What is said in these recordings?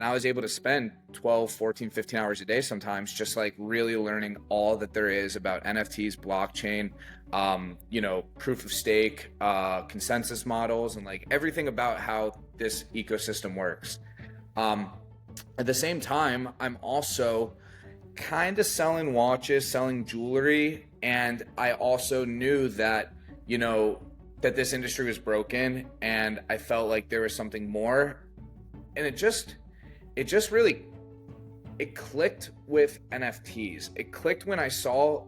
And I was able to spend 12, 14, 15 hours a day sometimes just like really learning all that there is about NFTs, blockchain, proof of stake, consensus models, and like everything about how this ecosystem works. Um, at the same time, I'm also kind of selling watches, selling jewelry, and I also knew that, you know, that this industry was broken and I felt like there was something more. And it just really it clicked with NFTs. It clicked when I saw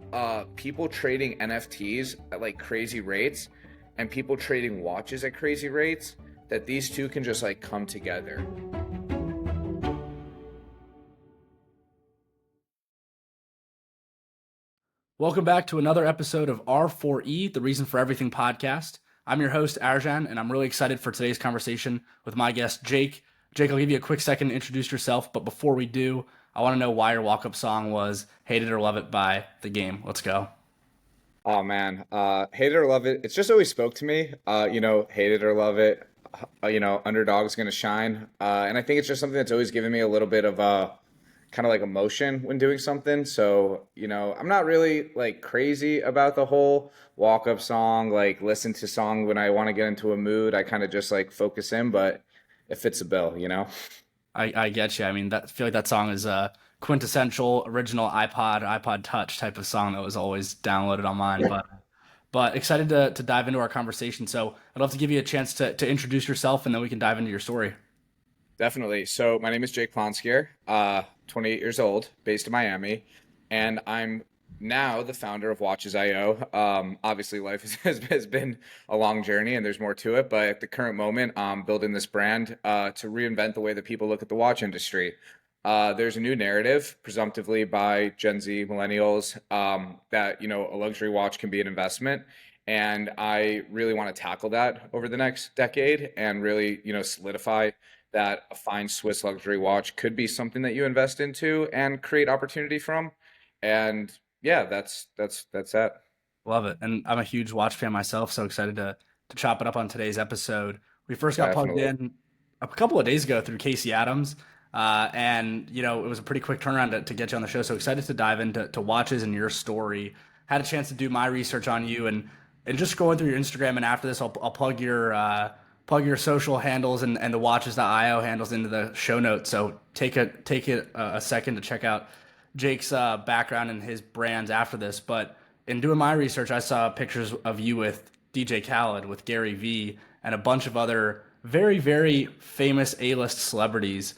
people trading NFTs at like crazy rates and people trading watches at crazy rates, that these two can just like come together. Welcome back to another episode of R4E, the Reason for Everything podcast. I'm your host, Arjan, and I'm really excited for today's conversation with my guest, Jake. Jake, I'll give you a quick second to introduce yourself, but before we do, I want to know why your walk-up song was Hate It or Love It by The Game. Let's go. Oh man, hate it or love it. It's just always spoke to me. Hate it or love it. Underdog's gonna shine. And I think it's just something that's always given me a little bit of kind of like emotion when doing something. So, I'm not really like crazy about the whole walk up song, like listen to song when I want to get into a mood. I kind of just like focus in, but it fits a bill. I get you. I mean, I feel like that song is a quintessential original iPod Touch type of song that was always downloaded on mine. But excited to dive into our conversation. So I'd love to give you a chance to introduce yourself, and then we can dive into your story. Definitely. So my name is Jake Plonskier, 28 years old, based in Miami, and I'm now the founder of Watches.io. Obviously, life has been a long journey, and there's more to it. But at the current moment, I'm building this brand to reinvent the way that people look at the watch industry. There's a new narrative, presumptively by Gen Z millennials, that a luxury watch can be an investment. And I really want to tackle that over the next decade and really, solidify that a fine Swiss luxury watch could be something that you invest into and create opportunity from. And yeah, that's that. Love it. And I'm a huge watch fan myself, so excited to chop it up on today's episode. We first got plugged Definitely. in a couple of days ago through Casey Adams. And it was a pretty quick turnaround to get you on the show. So excited to dive into watches and your story. Had a chance to do my research on you and just going through your Instagram. And after this, I'll plug your social handles and the watches.io handles into the show notes. So take it a second to check out Jake's background and his brands after this. But in doing my research, I saw pictures of you with DJ Khaled, with Gary Vee, and a bunch of other very, very famous A-list celebrities.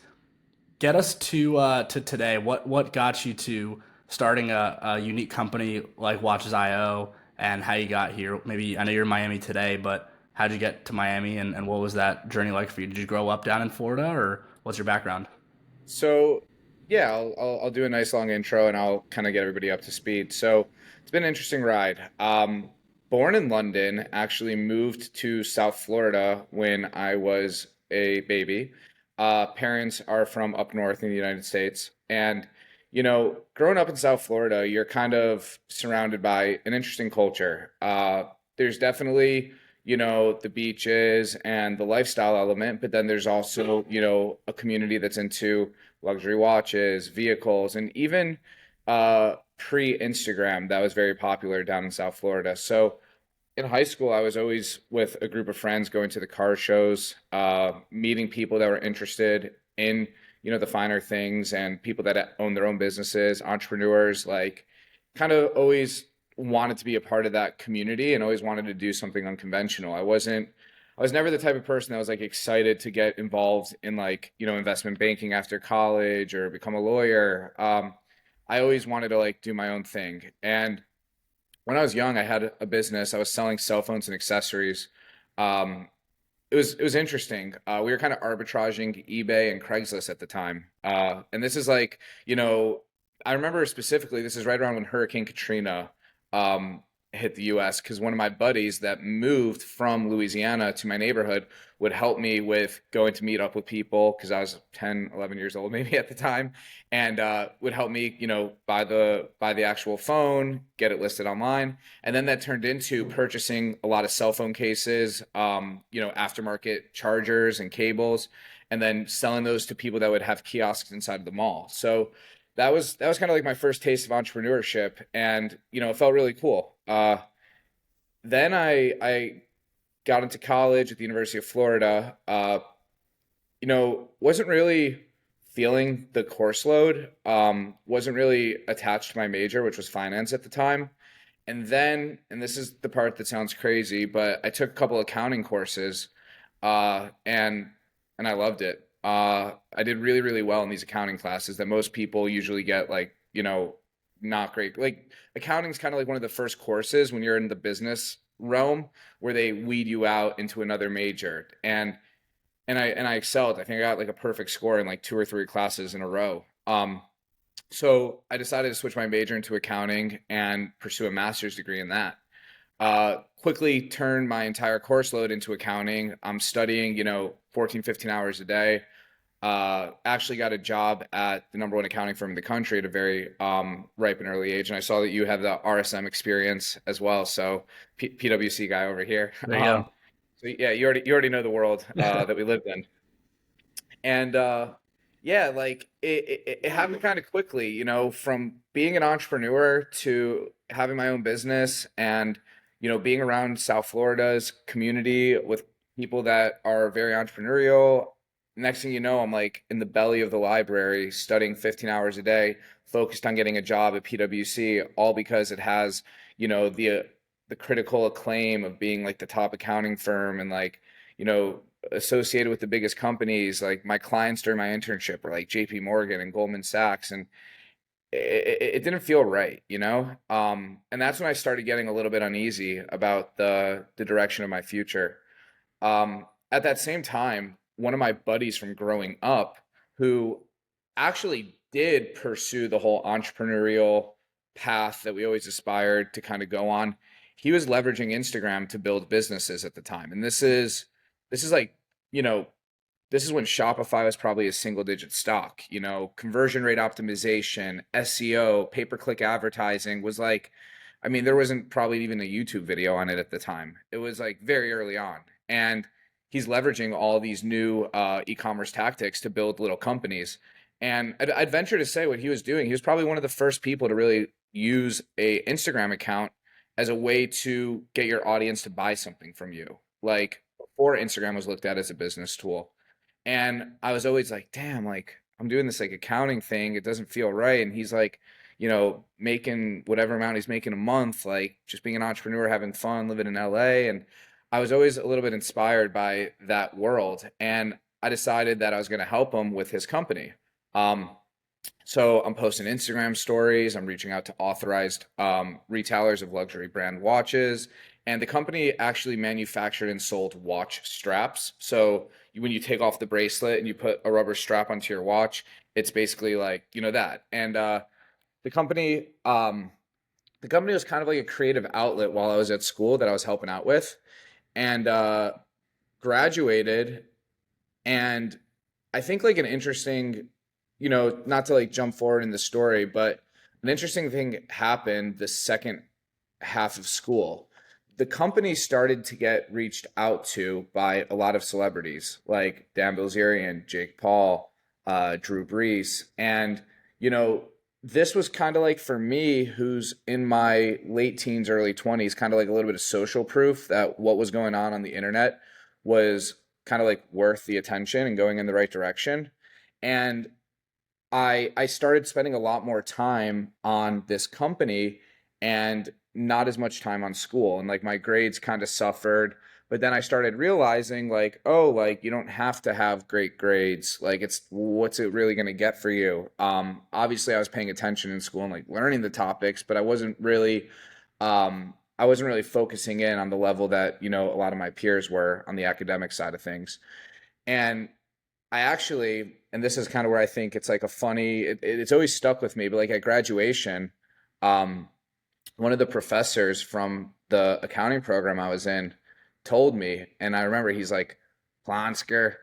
Get us to today. What got you to starting a unique company like Watches.io and how you got here? Maybe I know you're in Miami today, but how'd you get to Miami and what was that journey like for you? Did you grow up down in Florida or what's your background? So yeah, I'll do a nice long intro and I'll kind of get everybody up to speed. So it's been an interesting ride. Born in London, actually moved to South Florida when I was a baby. Parents are from up north in the United States, and growing up in South Florida, you're kind of surrounded by an interesting culture. There's definitely the beaches and the lifestyle element, but then there's also a community that's into luxury watches, vehicles, and even pre-Instagram that was very popular down in South Florida. So in high school, I was always with a group of friends going to the car shows, meeting people that were interested in, the finer things and people that own their own businesses, entrepreneurs, like kind of always wanted to be a part of that community and always wanted to do something unconventional. I was never the type of person that was like excited to get involved in like, investment banking after college or become a lawyer. I always wanted to like do my own thing. And when I was young, I had a business. I was selling cell phones and accessories. Um, it was interesting. We were kind of arbitraging eBay and Craigslist at the time. And this is like, I remember specifically, this is right around when Hurricane Katrina um, hit the US, because one of my buddies that moved from Louisiana to my neighborhood would help me with going to meet up with people because I was 10, 11 years old maybe at the time, and would help me, buy the actual phone, get it listed online. And then that turned into purchasing a lot of cell phone cases, aftermarket chargers and cables. and then selling those to people that would have kiosks inside of the mall. So that was kind of like my first taste of entrepreneurship, and it felt really cool. Then I got into college at the University of Florida. Wasn't really feeling the course load. Wasn't really attached to my major, which was finance at the time. And then, and this is the part that sounds crazy, but I took a couple accounting courses, and I loved it. I did really, really well in these accounting classes that most people usually get like, not great. Like accounting's kind of like one of the first courses when you're in the business realm where they weed you out into another major. And I excelled. I think I got like a perfect score in like two or three classes in a row. So I decided to switch my major into accounting and pursue a master's degree in that. Quickly turned my entire course load into accounting. I'm studying, 14, 15 hours a day. Actually got a job at the number one accounting firm in the country at a very ripe and early age. And I saw that you have the RSM experience as well. So PwC guy over here. There you So yeah, you already know the world go. that we lived in. And yeah, like it happened kind of quickly, from being an entrepreneur to having my own business and, being around South Florida's community with people that are very entrepreneurial. Next thing you know, I'm like in the belly of the library studying 15 hours a day, focused on getting a job at PwC, all because it has, the critical acclaim of being like the top accounting firm and like, you know, associated with the biggest companies. Like my clients during my internship were like JP Morgan and Goldman Sachs, and it didn't feel right, and that's when I started getting a little bit uneasy about the direction of my future. At that same time, one of my buddies from growing up, who actually did pursue the whole entrepreneurial path that we always aspired to kind of go on, he was leveraging Instagram to build businesses at the time. And this is like, you know, this is when Shopify was probably a single digit stock. Conversion rate optimization, SEO, pay per click advertising was like, I mean, there wasn't probably even a YouTube video on it at the time. It was like very early on. And he's leveraging all these new e-commerce tactics to build little companies. And I'd venture to say what he was doing, he was probably one of the first people to really use a Instagram account as a way to get your audience to buy something from you. Like before Instagram was looked at as a business tool. And I was always like, damn, like I'm doing this like accounting thing. It doesn't feel right. And he's like, making whatever amount he's making a month, like just being an entrepreneur, having fun, living in LA. And I was always a little bit inspired by that world. And I decided that I was going to help him with his company. Um, so I'm posting Instagram stories. I'm reaching out to authorized retailers of luxury brand watches. And the company actually manufactured and sold watch straps. So when you take off the bracelet and you put a rubber strap onto your watch, it's basically like, that. And the company, um, the company was kind of like a creative outlet while I was at school that I was helping out with. And graduated, and I think like an interesting, not to like jump forward in the story, but an interesting thing happened the second half of school. The company started to get reached out to by a lot of celebrities like Dan Bilzerian, Jake Paul, Drew Brees. And, you know, this was kind of like for me, who's in my late teens, early 20s, kind of like a little bit of social proof that what was going on the internet was kind of like worth the attention and going in the right direction. And I started spending a lot more time on this company and not as much time on school. And like my grades kind of suffered. But then I started realizing like, oh, like you don't have to have great grades. Like it's what's it really going to get for you? Obviously I was paying attention in school and like learning the topics, but I wasn't really focusing in on the level that, a lot of my peers were on the academic side of things. And I actually, and this is kind of where I think it's like it's always stuck with me, but like at graduation, um, one of the professors from the accounting program I was in told me, and I remember he's like, Plonskier,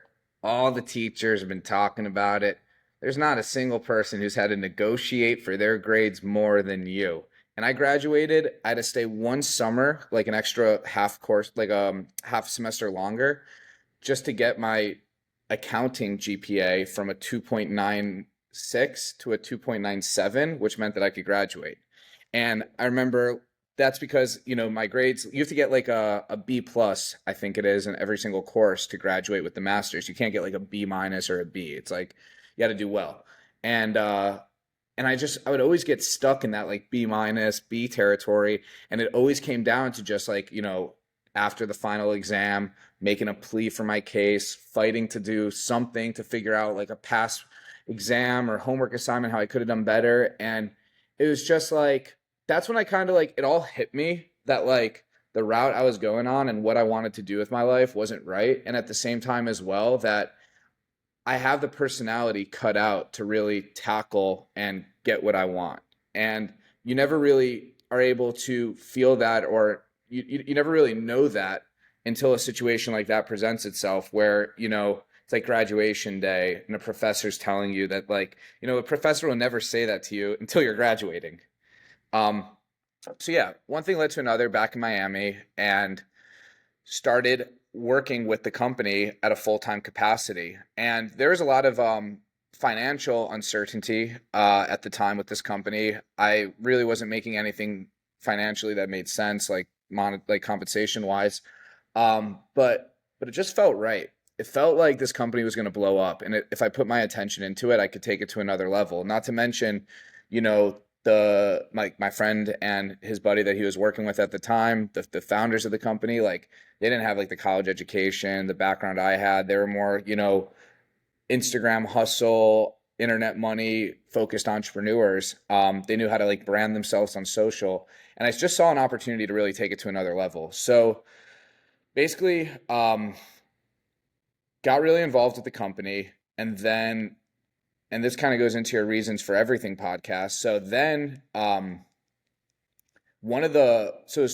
all the teachers have been talking about it. There's not a single person who's had to negotiate for their grades more than you. And I graduated, I had to stay one summer, like an extra half course, like half semester longer, just to get my accounting GPA from a 2.96 to a 2.97, which meant that I could graduate. And I remember that's because, my grades, you have to get like a B plus, I think it is, in every single course to graduate with the master's. You can't get like a B minus or a B. It's like you got to do well. And I would always get stuck in that like B minus, B territory. And it always came down to just like, after the final exam, making a plea for my case, fighting to do something to figure out like a past exam or homework assignment, how I could have done better. And it was just like, that's when I kind of like, it all hit me that like the route I was going on and what I wanted to do with my life wasn't right. And at the same time as well, that I have the personality cut out to really tackle and get what I want. And you never really are able to feel that, or you never really know that until a situation like that presents itself where, it's like graduation day and a professor's telling you that like, a professor will never say that to you until you're graduating. Um, so yeah, one thing led to another back in Miami, and started working with the company at a full-time capacity. And there was a lot of financial uncertainty at the time with this company. I really wasn't making anything financially that made sense, like like compensation wise. But it just felt right. It felt like this company was going to blow up, and if I put my attention into it, I could take it to another level. Not to mention, my friend and his buddy that he was working with at the time, the founders of the company, like they didn't have like the college education, the background I had. They were more, Instagram hustle, internet money focused entrepreneurs. They knew how to like brand themselves on social, and I just saw an opportunity to really take it to another level. So basically, got really involved with the company, and then, and this kind of goes into your reasons for everything podcast. So then, one of the so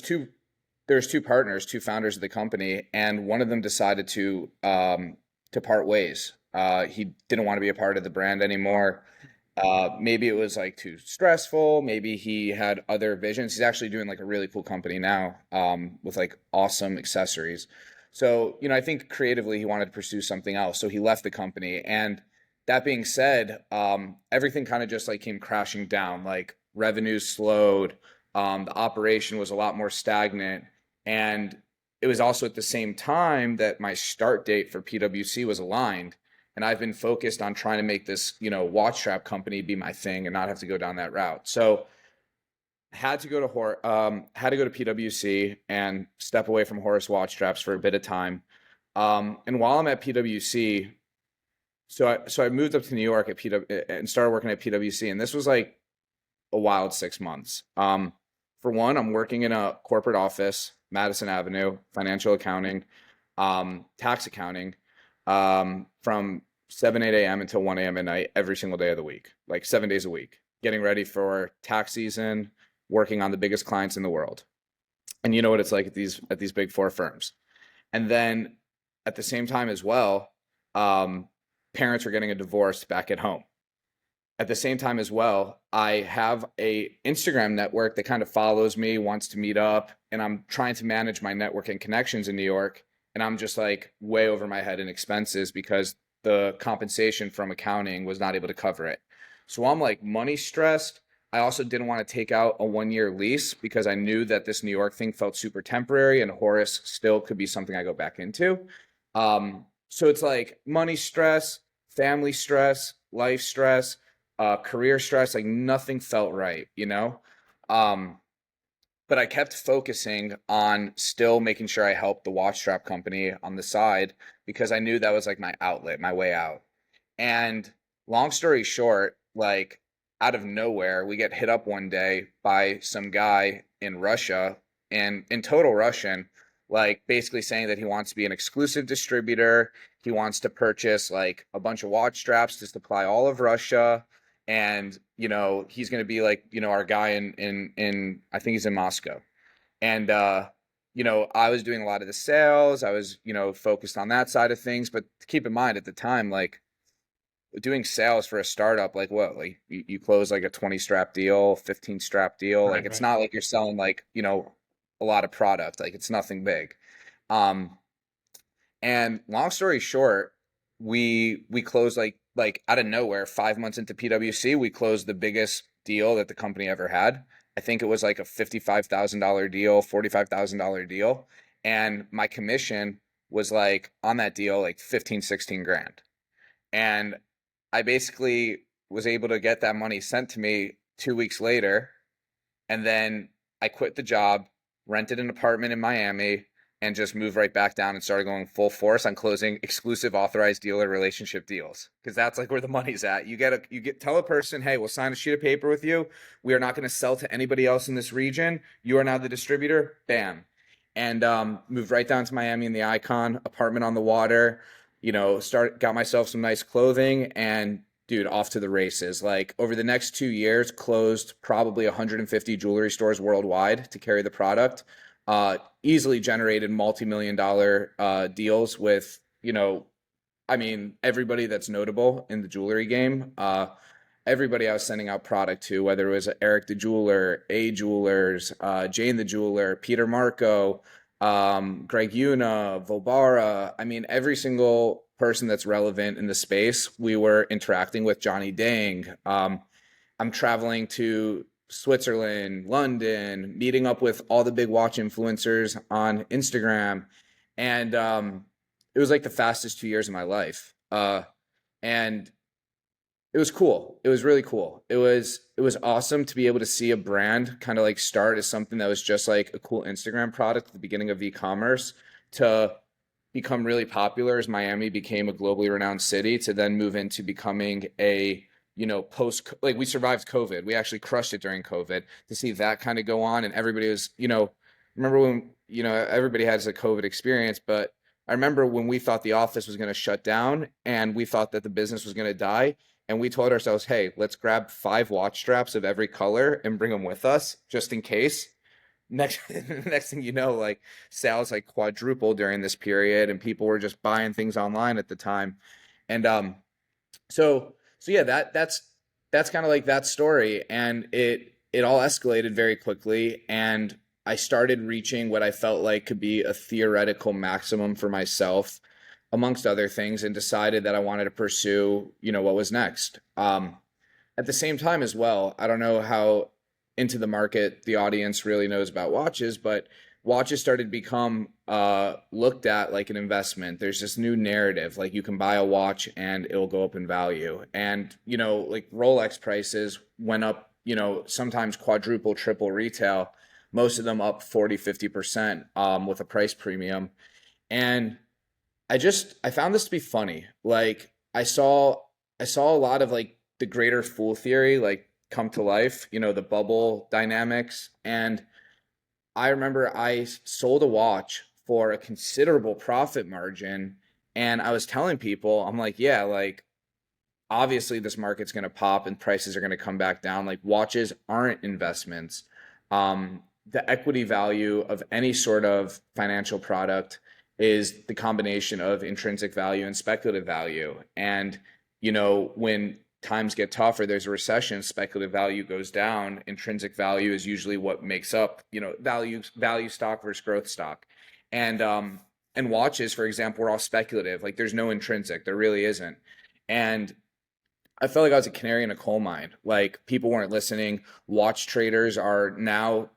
there's two partners, two founders of the company, and one of them decided to part ways. He didn't want to be a part of the brand anymore. Maybe it was like too stressful. Maybe he had other visions. He's actually doing like a really cool company now, with like awesome accessories. So, I think creatively he wanted to pursue something else. So he left the company. And that being said, everything kind of just like came crashing down. Like revenues slowed. The operation was a lot more stagnant. And it was also at the same time that my start date for PwC was aligned. And I've been focused on trying to make this, watch strap company be my thing and not have to go down that route. So had to go to PwC and step away from Horus watch straps for a bit of time. And while I'm at PwC, so I moved up to New York at PW and started working at PwC, and this was like a wild 6 months. For one, I'm working in a corporate office, Madison Avenue, financial accounting, tax accounting, from 8 a.m. until 1 a.m. at night, every single day of the week, like 7 days a week, getting ready for tax season, working on the biggest clients in the world. And you know what it's like at these big four firms. And then at the same time as well, parents are getting a divorce back at home. At the same time as well, I have a Instagram network that kind of follows me, wants to meet up, and I'm trying to manage my network and connections in New York. And I'm just like way over my head in expenses because the compensation from accounting was not able to cover it. So I'm like money stressed. I also didn't want to take out a 1 year lease because I knew that this New York thing felt super temporary and Horace still could be something I go back into. So it's like money stress, family stress, life stress, career stress, like nothing felt right, Um, but I kept focusing on still making sure I helped the watch strap company on the side because I knew that was like my outlet, my way out. And long story short, like out of nowhere, we get hit up one day by some guy in Russia and in total Russian, like basically saying that he wants to be an exclusive distributor. He wants to purchase like a bunch of watch straps to supply all of Russia. And, he's going to be like, our guy in, I think he's in Moscow. And, I was doing a lot of the sales. I was, focused on that side of things. But keep in mind at the time, like, doing sales for a startup, like what, like you close like a 20 strap deal, 15 strap deal. Like Right, it's right. not like you're selling like, a lot of product. Like it's nothing big. Um, and long story short, we closed like out of nowhere 5 months into PwC, we closed the biggest deal that the company ever had. I think it was like a $55,000 deal, $45,000 deal, and my commission was like on that deal like 15, 16 grand. And I basically was able to get that money sent to me 2 weeks later. And then I quit the job, rented an apartment in Miami, and just moved right back down and started going full force on closing exclusive authorized dealer relationship deals. Because that's like where the money's at. Tell a person, hey, we'll sign a sheet of paper with you. We are not going to sell to anybody else in this region. You are now the distributor. Bam. And moved right down to Miami in the Icon, apartment on the water. Got myself some nice clothing, and dude, off to the races. Like over the next 2 years, closed probably 150 jewelry stores worldwide to carry the product. Easily generated multi-million dollar deals with, I mean, everybody that's notable in the jewelry game. Everybody I was sending out product to, whether it was Eric the Jeweler, A Jewelers, Jane the Jeweler, Peter Marco, Greg Una, Volbara. I mean, every single person that's relevant in the space, we were interacting with. Johnny Dang. I'm traveling to Switzerland, London, meeting up with all the big watch influencers on Instagram. And it was like the fastest 2 years of my life. And it was cool. It was really cool. It was awesome to be able to see a brand kind of like start as something that was just like a cool Instagram product at the beginning of e-commerce to become really popular as Miami became a globally renowned city to then move into becoming a, post, like we survived COVID. We actually crushed it during COVID to see that kind of go on. And everybody was, remember when, everybody has a COVID experience, but I remember when we thought the office was going to shut down and we thought that the business was going to die. And we told ourselves, hey, let's grab 5 watch straps of every color and bring them with us just in case. Next, next thing you know, like sales like quadrupled during this period, and people were just buying things online at the time. And so yeah, that's kind of like that story, and it all escalated very quickly, and I started reaching what I felt like could be a theoretical maximum for myself, amongst other things, and decided that I wanted to pursue, what was next. At the same time as well, I don't know how into the market the audience really knows about watches, but watches started to become looked at like an investment. There's this new narrative, like you can buy a watch and it'll go up in value. And, like Rolex prices went up, sometimes quadruple, triple retail, most of them up 40, 50% with a price premium. And I found this to be funny. Like I saw a lot of like the greater fool theory like come to life, the bubble dynamics. And I remember I sold a watch for a considerable profit margin, and I was telling people, I'm like, yeah, like obviously this market's going to pop and prices are going to come back down. Like watches aren't investments. The equity value of any sort of financial product is the combination of intrinsic value and speculative value. And, when times get tougher, there's a recession, speculative value goes down. Intrinsic value is usually what makes up, value stock versus growth stock. And watches, for example, are all speculative. Like there's no intrinsic, there really isn't. And I felt like I was a canary in a coal mine. Like people weren't listening. Watch traders are now,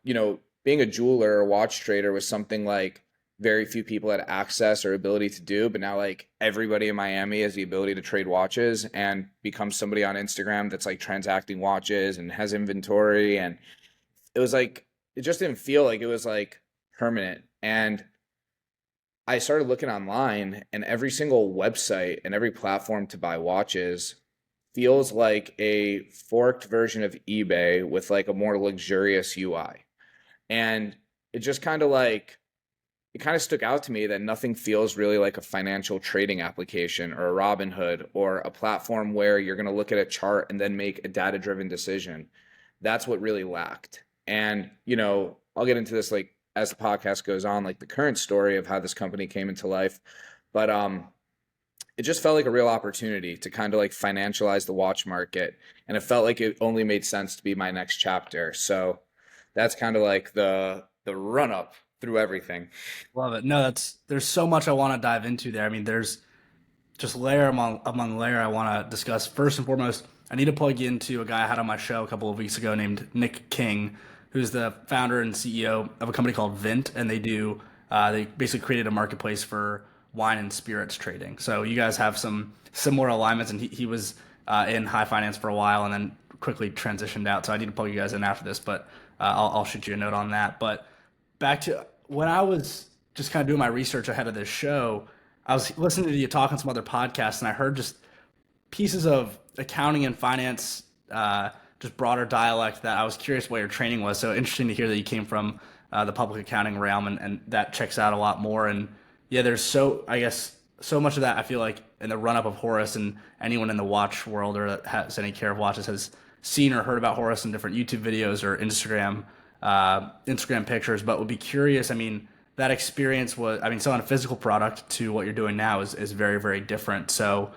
being a jeweler or watch trader was something like very few people had access or ability to do. But now, like everybody in Miami has the ability to trade watches and become somebody on Instagram that's like transacting watches and has inventory. And it was like, it just didn't feel like it was like permanent. And I started looking online, and every single website and every platform to buy watches feels like a forked version of eBay with like a more luxurious UI. And it just kind of like it kind of stuck out to me that nothing feels really like a financial trading application or a Robinhood or a platform where you're going to look at a chart and then make a data-driven decision. That's what really lacked. And, I'll get into this like as the podcast goes on, like the current story of how this company came into life. But it just felt like a real opportunity to kind of like financialize the watch market. And it felt like it only made sense to be my next chapter. So that's kind of like the run up through everything. Love it. No, there's so much I want to dive into there. I mean, there's just layer among layer, I want to discuss first and foremost. I need to plug you into a guy I had on my show a couple of weeks ago named Nick King, who's the founder and CEO of a company called Vint, and they basically created a marketplace for wine and spirits trading. So you guys have some similar alignments, and he was in high finance for a while, and then quickly transitioned out. So I need to plug you guys in after this, but I'll shoot you a note on that. But back to when I was just kind of doing my research ahead of this show, I was listening to you talk on some other podcasts, and I heard just pieces of accounting and finance, just broader dialect that I was curious what your training was. So interesting to hear that you came from the public accounting realm, and that checks out a lot more. And yeah, I guess, so much of that I feel like in the run up of Horus, and anyone in the watch world or that has any care of watches has seen or heard about Horus in different YouTube videos or Instagram pictures, but would be curious. I mean, that experience was, I mean, selling a physical product to what you're doing now is very, very different. So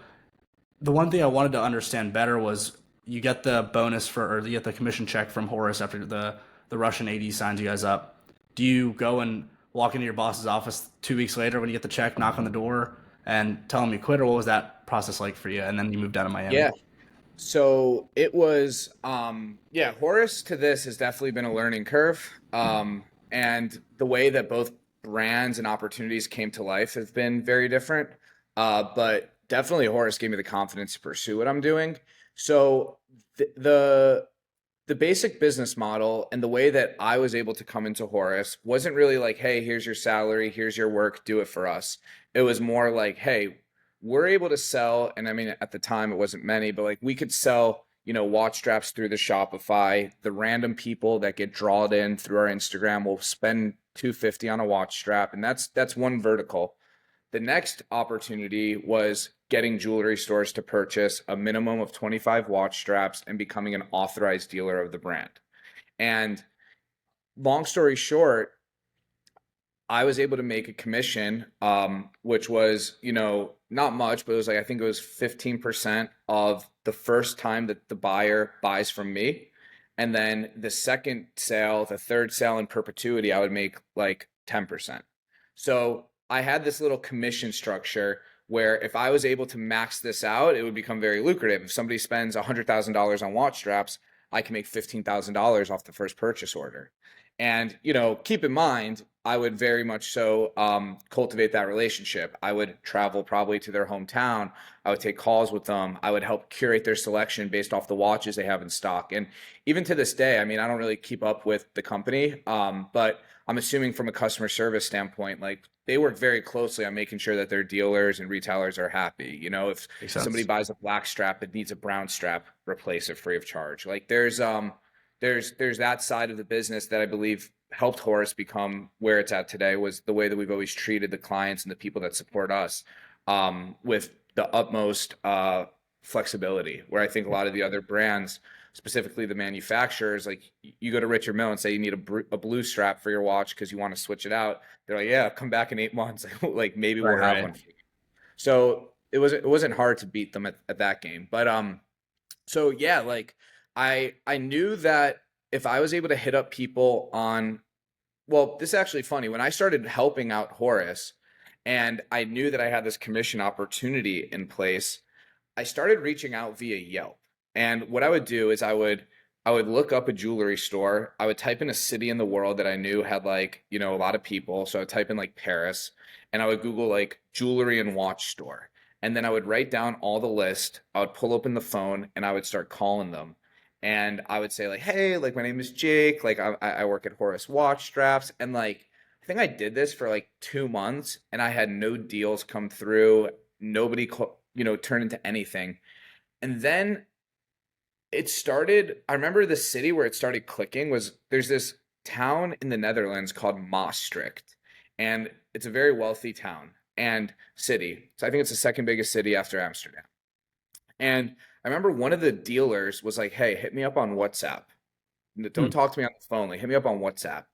the one thing I wanted to understand better was you get the bonus for, or you get the commission check from Horus after the Russian AD signs you guys up. Do you go and walk into your boss's office 2 weeks later when you get the check, knock on the door, and tell him you quit, or what was that process like for you? And then you moved down to Miami. Yeah. So it was, yeah, Horus to this has definitely been a learning curve. And the way that both brands and opportunities came to life have been very different. But definitely Horus gave me the confidence to pursue what I'm doing. So the the basic business model and the way that I was able to come into Horus wasn't really like, hey, here's your salary, here's your work, do it for us. It was more like, hey, we're able to sell, and I mean, at the time it wasn't many, but like we could sell, watch straps through the Shopify. The random people that get drawed in through our Instagram will spend 250 on a watch strap, and that's one vertical. The next opportunity was getting jewelry stores to purchase a minimum of 25 watch straps and becoming an authorized dealer of the brand. And long story short, I was able to make a commission, which was, not much, but it was like, I think it was 15% of the first time that the buyer buys from me. And then the second sale, the third sale in perpetuity, I would make like 10%. So I had this little commission structure where if I was able to max this out, it would become very lucrative. If somebody spends $100,000 on watch straps, I can make $15,000 off the first purchase order. And, keep in mind, I would very much so cultivate that relationship. I would travel probably to their hometown. I would take calls with them. I would help curate their selection based off the watches they have in stock. And even to this day, I mean, I don't really keep up with the company, but I'm assuming from a customer service standpoint, like they work very closely on making sure that their dealers and retailers are happy. If Makes somebody sense. buys a black strap that needs a brown strap, replace it free of charge. Like there's that side of the business that I believe helped Horus become where it's at today, was the way that we've always treated the clients and the people that support us, with the utmost flexibility, where I think a lot of the other brands, specifically the manufacturers, like you go to Richard Mille and say you need a blue strap for your watch because you want to switch it out. They're like, yeah, come back in 8 months. Like maybe Right, we'll have right. one for you. So it wasn't hard to beat them at that game. But so yeah, like I knew that if I was able to hit up people on, well, this is actually funny. When I started helping out Horace and I knew that I had this commission opportunity in place, I started reaching out via Yelp. And what I would do is I would look up a jewelry store. I would type in a city in the world that I knew had like, a lot of people. So I would type in like Paris, and I would Google like jewelry and watch store. And then I would write down all the list. I would pull open the phone and I would start calling them. And I would say like, hey, like my name is Jake. Like I work at Horace Watch Straps. And like, I think I did this for like 2 months and I had no deals come through. Nobody, turned into anything. And then it started, I remember the city where it started clicking was, there's this town in the Netherlands called Maastricht, and it's a very wealthy town and city. So I think it's the second biggest city after Amsterdam. And I remember one of the dealers was like, hey, hit me up on WhatsApp. Don't Hmm. talk to me on the phone. Like, hit me up on WhatsApp.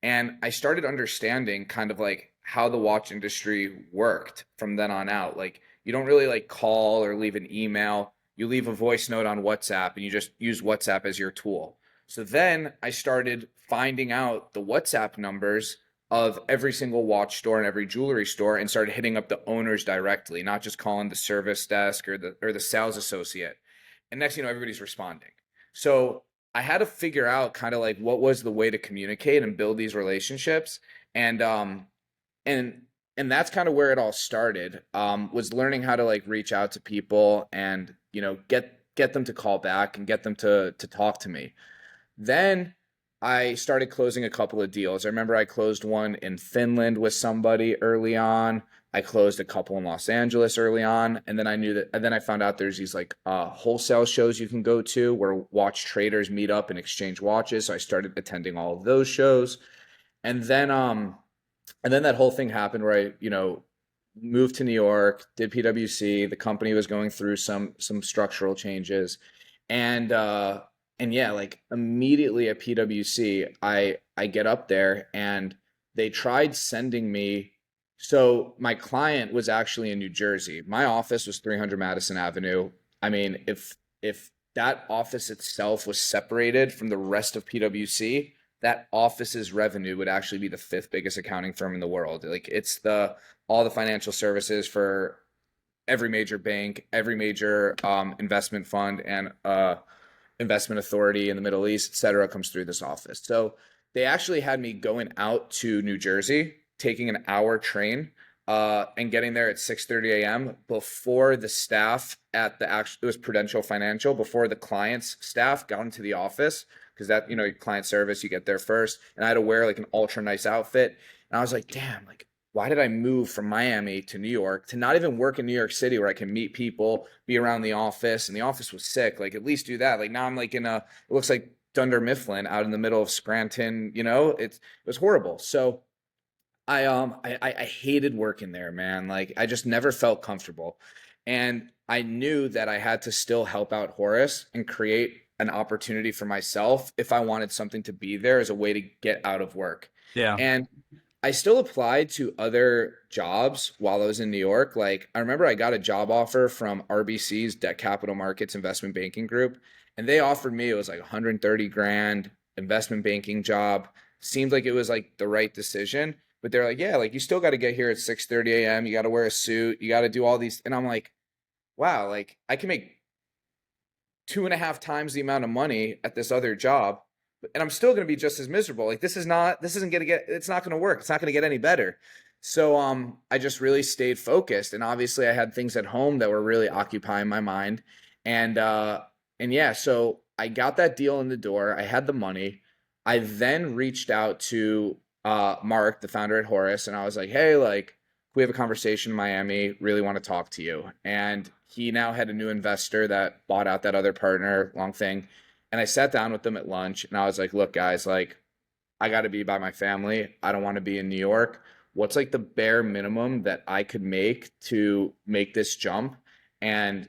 And I started understanding kind of like how the watch industry worked from then on out. Like, you don't really like call or leave an email. You leave a voice note on WhatsApp and you just use WhatsApp as your tool. So then I started finding out the WhatsApp numbers of every single watch store and every jewelry store and started hitting up the owners directly, not just calling the service desk or the sales associate. And next, everybody's responding. So I had to figure out kind of like what was the way to communicate and build these relationships. And and and that's kind of where it all started. Was learning how to like reach out to people and get them to call back and get them to talk to me. Then I started closing a couple of deals. I remember I closed one in Finland with somebody early on. I closed a couple in Los Angeles early on, and then I found out there's these like wholesale shows you can go to where watch traders meet up and exchange watches. So I started attending all of those shows, and then that whole thing happened where I, moved to New York, did PwC. The company was going through some structural changes, and yeah, like immediately at PwC, I get up there and they tried sending me. So my client was actually in New Jersey. My office was 300 Madison Avenue. I mean, if that office itself was separated from the rest of PwC, that office's revenue would actually be the fifth biggest accounting firm in the world. Like it's the all the financial services for every major bank, every major investment fund, and investment authority in the Middle East, et cetera, comes through this office. So they actually had me going out to New Jersey, taking an hour train, and getting there at 6:30 a.m. before the staff at the actual, it was Prudential Financial, before the client's staff got into the office, because that, client service, you get there first. And I had to wear like an ultra nice outfit. And I was like, damn, like, why did I move from Miami to New York to not even work in New York City where I can meet people, be around the office, and the office was sick. Like, at least do that. Like, now I'm like it looks like Dunder Mifflin out in the middle of Scranton, it was horrible. So I hated working there, man. Like I just never felt comfortable. And I knew that I had to still help out Horace and create an opportunity for myself if I wanted something to be there as a way to get out of work. Yeah. And I still applied to other jobs while I was in New York. Like I remember I got a job offer from RBC's Debt Capital Markets Investment Banking Group, and they offered me, it was like 130 grand investment banking job. Seemed like it was like the right decision, but they're like, yeah, like you still got to get here at 6:30 a.m. You got to wear a suit. You got to do all these. And I'm like, wow, like I can make two and a half times the amount of money at this other job, and I'm still going to be just as miserable. Like this isn't going to get, it's not going to work. It's not going to get any better. So, I just really stayed focused, and obviously I had things at home that were really occupying my mind. And yeah, so I got that deal in the door. I had the money. I then reached out to Mark, the founder at Horace, and I was like, hey, like, we have a conversation in Miami, really want to talk to you. And he now had a new investor that bought out that other partner, long thing. And I sat down with them at lunch and I was like, look, guys, like, I got to be by my family. I don't want to be in New York. What's like the bare minimum that I could make to make this jump and,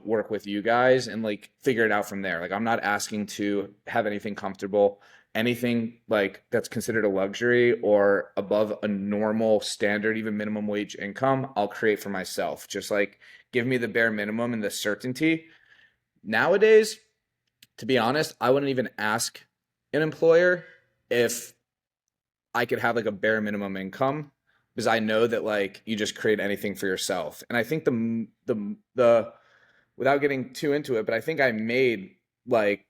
work with you guys and like figure it out from there? Like, I'm not asking to have anything comfortable, anything like that's considered a luxury or above a normal standard, even minimum wage income, I'll create for myself. Just like give me the bare minimum and the certainty. Nowadays, to be honest, I wouldn't even ask an employer if I could have like a bare minimum income, because I know that like you just create anything for yourself. And I think the without getting too into it, but I think I made like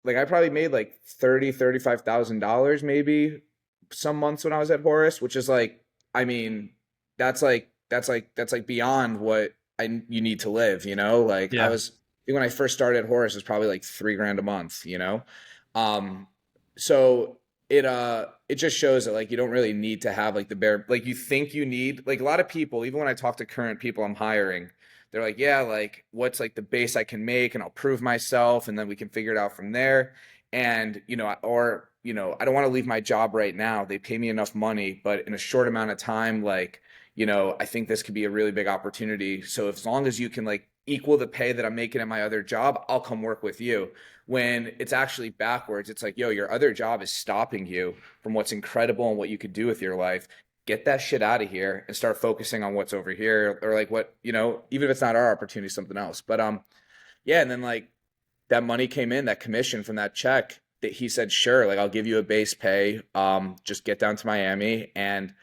I probably made like 35,000 maybe some months when I was at Horace, which is like, I mean, that's like beyond what you need to live, Like Yeah. I think when I first started at Horace, it was probably like 3 grand a month. Um, so it just shows that like you don't really need to have like the bare, like you think you need. Like a lot of people, even when I talk to current people I'm hiring, they're like, yeah, like what's like the base I can make and I'll prove myself and then we can figure it out from there. And, I don't want to leave my job right now. They pay me enough money, but in a short amount of time, like, I think this could be a really big opportunity. So as long as you can like equal the pay that I'm making at my other job, I'll come work with you. When it's actually backwards, it's like, yo, your other job is stopping you from what's incredible and what you could do with your life. Get that shit out of here and start focusing on what's over here, or like what, even if it's not our opportunity, something else. But yeah, and then like that money came in, that commission from that check, he said, sure, like I'll give you a base pay. Just get down to Miami. And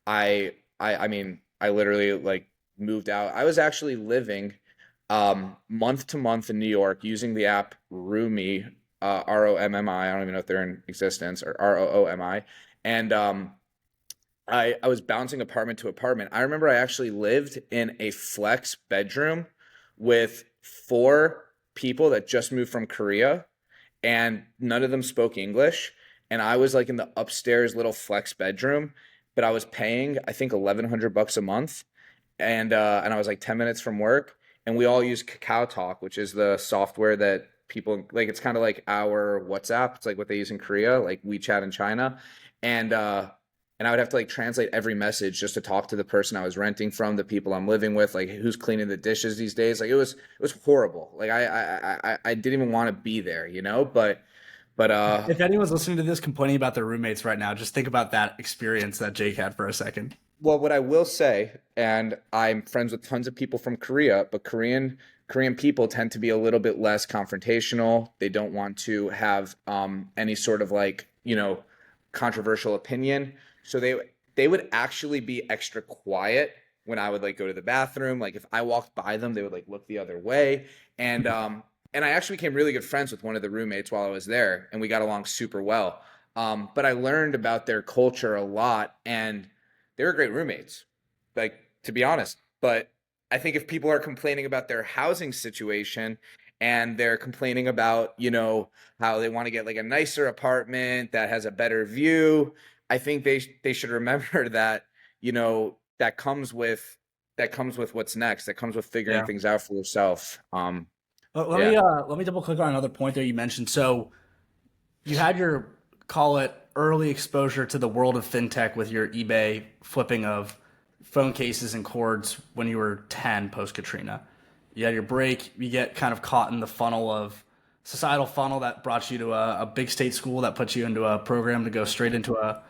I mean, I literally like moved out. I was actually living month to month in New York using the app Roomy, ROMMI. I don't even know if they're in existence, or ROOMI. And I was bouncing apartment to apartment. I remember I actually lived in a flex bedroom with four people that just moved from Korea, and none of them spoke English. And I was like in the upstairs little flex bedroom, but I was paying I think 1,100 bucks a month, and I was like 10 minutes from work, and we all use Kakao Talk, which is the software that people like. It's kind of like our WhatsApp. It's like what they use in Korea, like WeChat in China, and and I would have to like translate every message just to talk to the person I was renting from, the people I'm living with, like who's cleaning the dishes these days. Like it was horrible. Like I didn't even want to be there, you know. But If anyone's listening to this complaining about their roommates right now, just think about that experience that Jake had for a second. well, what I will say, and I'm friends with tons of people from Korea, but Korean people tend to be a little bit less confrontational. They don't want to have any sort of like, controversial opinion. So they would actually be extra quiet when I would like go to the bathroom. Like if I walked by them, they would like look the other way. And I actually became really good friends with one of the roommates while I was there, and we got along super well. But I learned about their culture a lot, and they were great roommates, like to be honest. But I think if people are complaining about their housing situation and they're complaining about, how they want to get like a nicer apartment that has a better view, I think they should remember that, that comes with what's next. That comes with figuring Yeah. things out for yourself. Let Yeah. me let me double click on another point there you mentioned. So you had your call it early exposure to the world of fintech with your eBay flipping of phone cases and cords when you were 10 post Katrina. You had your break, you get kind of caught in the funnel of societal funnel that brought you to a big state school that puts you into a program to go straight into a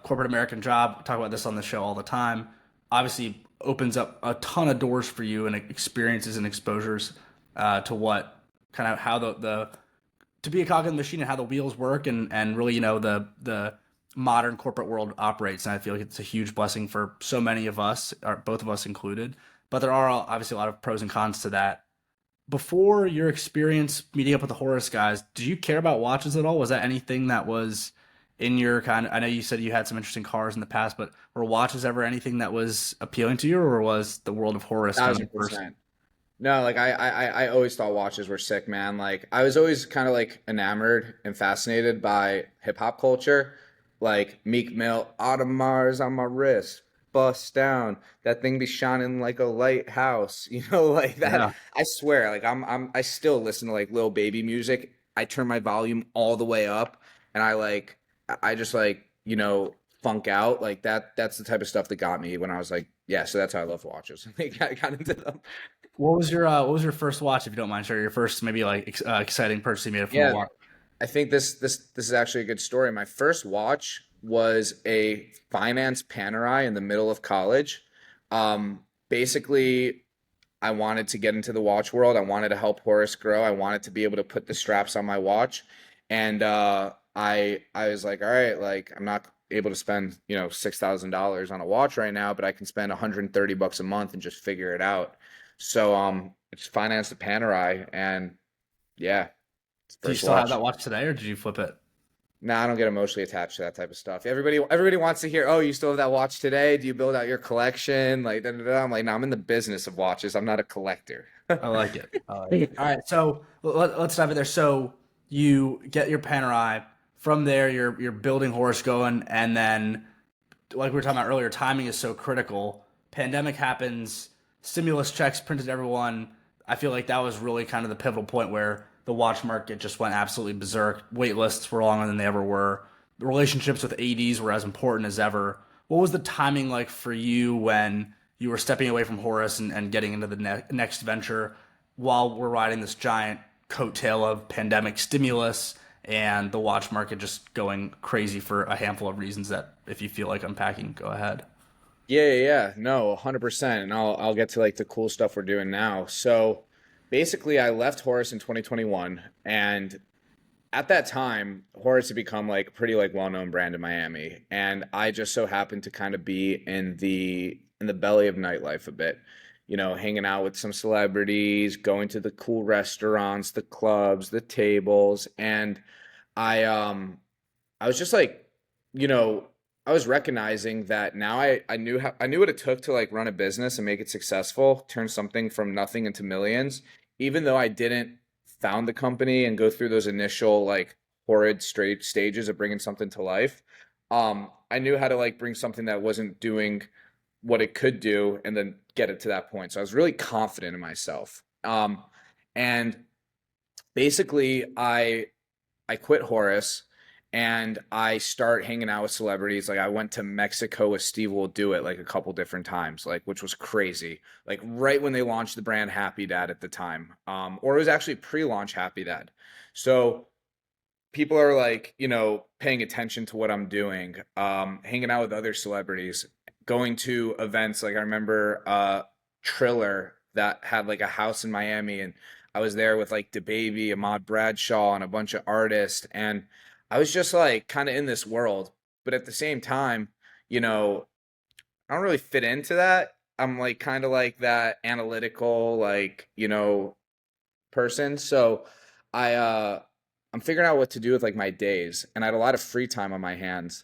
corporate American job. We talk about this on the show all the time. Obviously opens up a ton of doors for you and experiences and exposures to what kind of how the to be a cog in the machine and how the wheels work and really the modern corporate world operates. And I feel like it's a huge blessing for so many of us, or both of us included. But there are obviously a lot of pros and cons to that. Before your experience meeting up with the Horus guys, did you care about watches at all? Was that anything that was in your kind of, I know you said you had some interesting cars in the past, but were watches ever anything that was appealing to you, or was the world of Horus kind of Thousand your first? percent. No, like I always thought watches were sick, man. Like I was always kind of like enamored and fascinated by hip hop culture, like Meek Mill, Audemars on my wrist, bust down, that thing be shining like a lighthouse, like that. Yeah. I swear, like I still listen to like Lil Baby music. I turn my volume all the way up, and I just like funk out like that. That's the type of stuff that got me when I was like, yeah. So that's how I love watches. Like I got into them. What was your first watch, if you don't mind sharing? Your first maybe like exciting purchase you made from a Yeah, watch. I think this is actually a good story. My first watch was a finance Panerai in the middle of college. Basically, I wanted to get into the watch world. I wanted to help Horace grow. I wanted to be able to put the straps on my watch, and I was like, all right, like I'm not able to spend $6,000 on a watch right now, but I can spend 130 bucks a month and just figure it out. So I just financed the Panerai, and yeah, it's the Do you first still have watch. that watch today, or did you flip it? No, I don't get emotionally attached to that type of stuff. Everybody wants to hear, oh, you still have that watch today? Do you build out your collection? Like, da, da, da. I'm like, no, I'm in the business of watches. I'm not a collector. I like it. I like it. All right, so let's dive in there. So you get your Panerai. From there, you're building horse going, and then like we were talking about earlier, timing is so critical. Pandemic happens, stimulus checks printed everyone. I feel like that was really kind of the pivotal point where the watch market just went absolutely berserk. Wait lists were longer than they ever were. The relationships with ADs were as important as ever. What was the timing like for you when you were stepping away from Horus and getting into the next venture while we're riding this giant coattail of pandemic stimulus and the watch market just going crazy for a handful of reasons that if you feel like unpacking, go ahead. Yeah, yeah, yeah. No, 100%. And I'll get to like the cool stuff we're doing now. So basically, I left Horace in 2021, and at that time, Horace had become like a pretty like well-known brand in Miami, and I just so happened to kind of be in the belly of nightlife a bit, hanging out with some celebrities, going to the cool restaurants, the clubs, the tables, and I um I was just like, you know, I was recognizing that now I knew what it took to like run a business and make it successful, turn something from nothing into millions, even though I didn't found the company and go through those initial like horrid straight stages of bringing something to life. I knew how to like bring something that wasn't doing what it could do and then get it to that point. So I was really confident in myself. And basically I quit Horace and I start hanging out with celebrities. Like I went to Mexico with Steve Will Do It like a couple different times, like which was crazy. Like right when they launched the brand Happy Dad at the time. Or it was actually pre-launch Happy Dad. So people are like, paying attention to what I'm doing, hanging out with other celebrities, going to events. Like I remember Triller that had like a house in Miami, and I was there with like DaBaby, Ahmad Bradshaw, and a bunch of artists, and I was just like kind of in this world, but at the same time, you know, I don't really fit into that. I'm like kind of like that analytical, like, person. So I I'm figuring out what to do with like my days, and I had a lot of free time on my hands.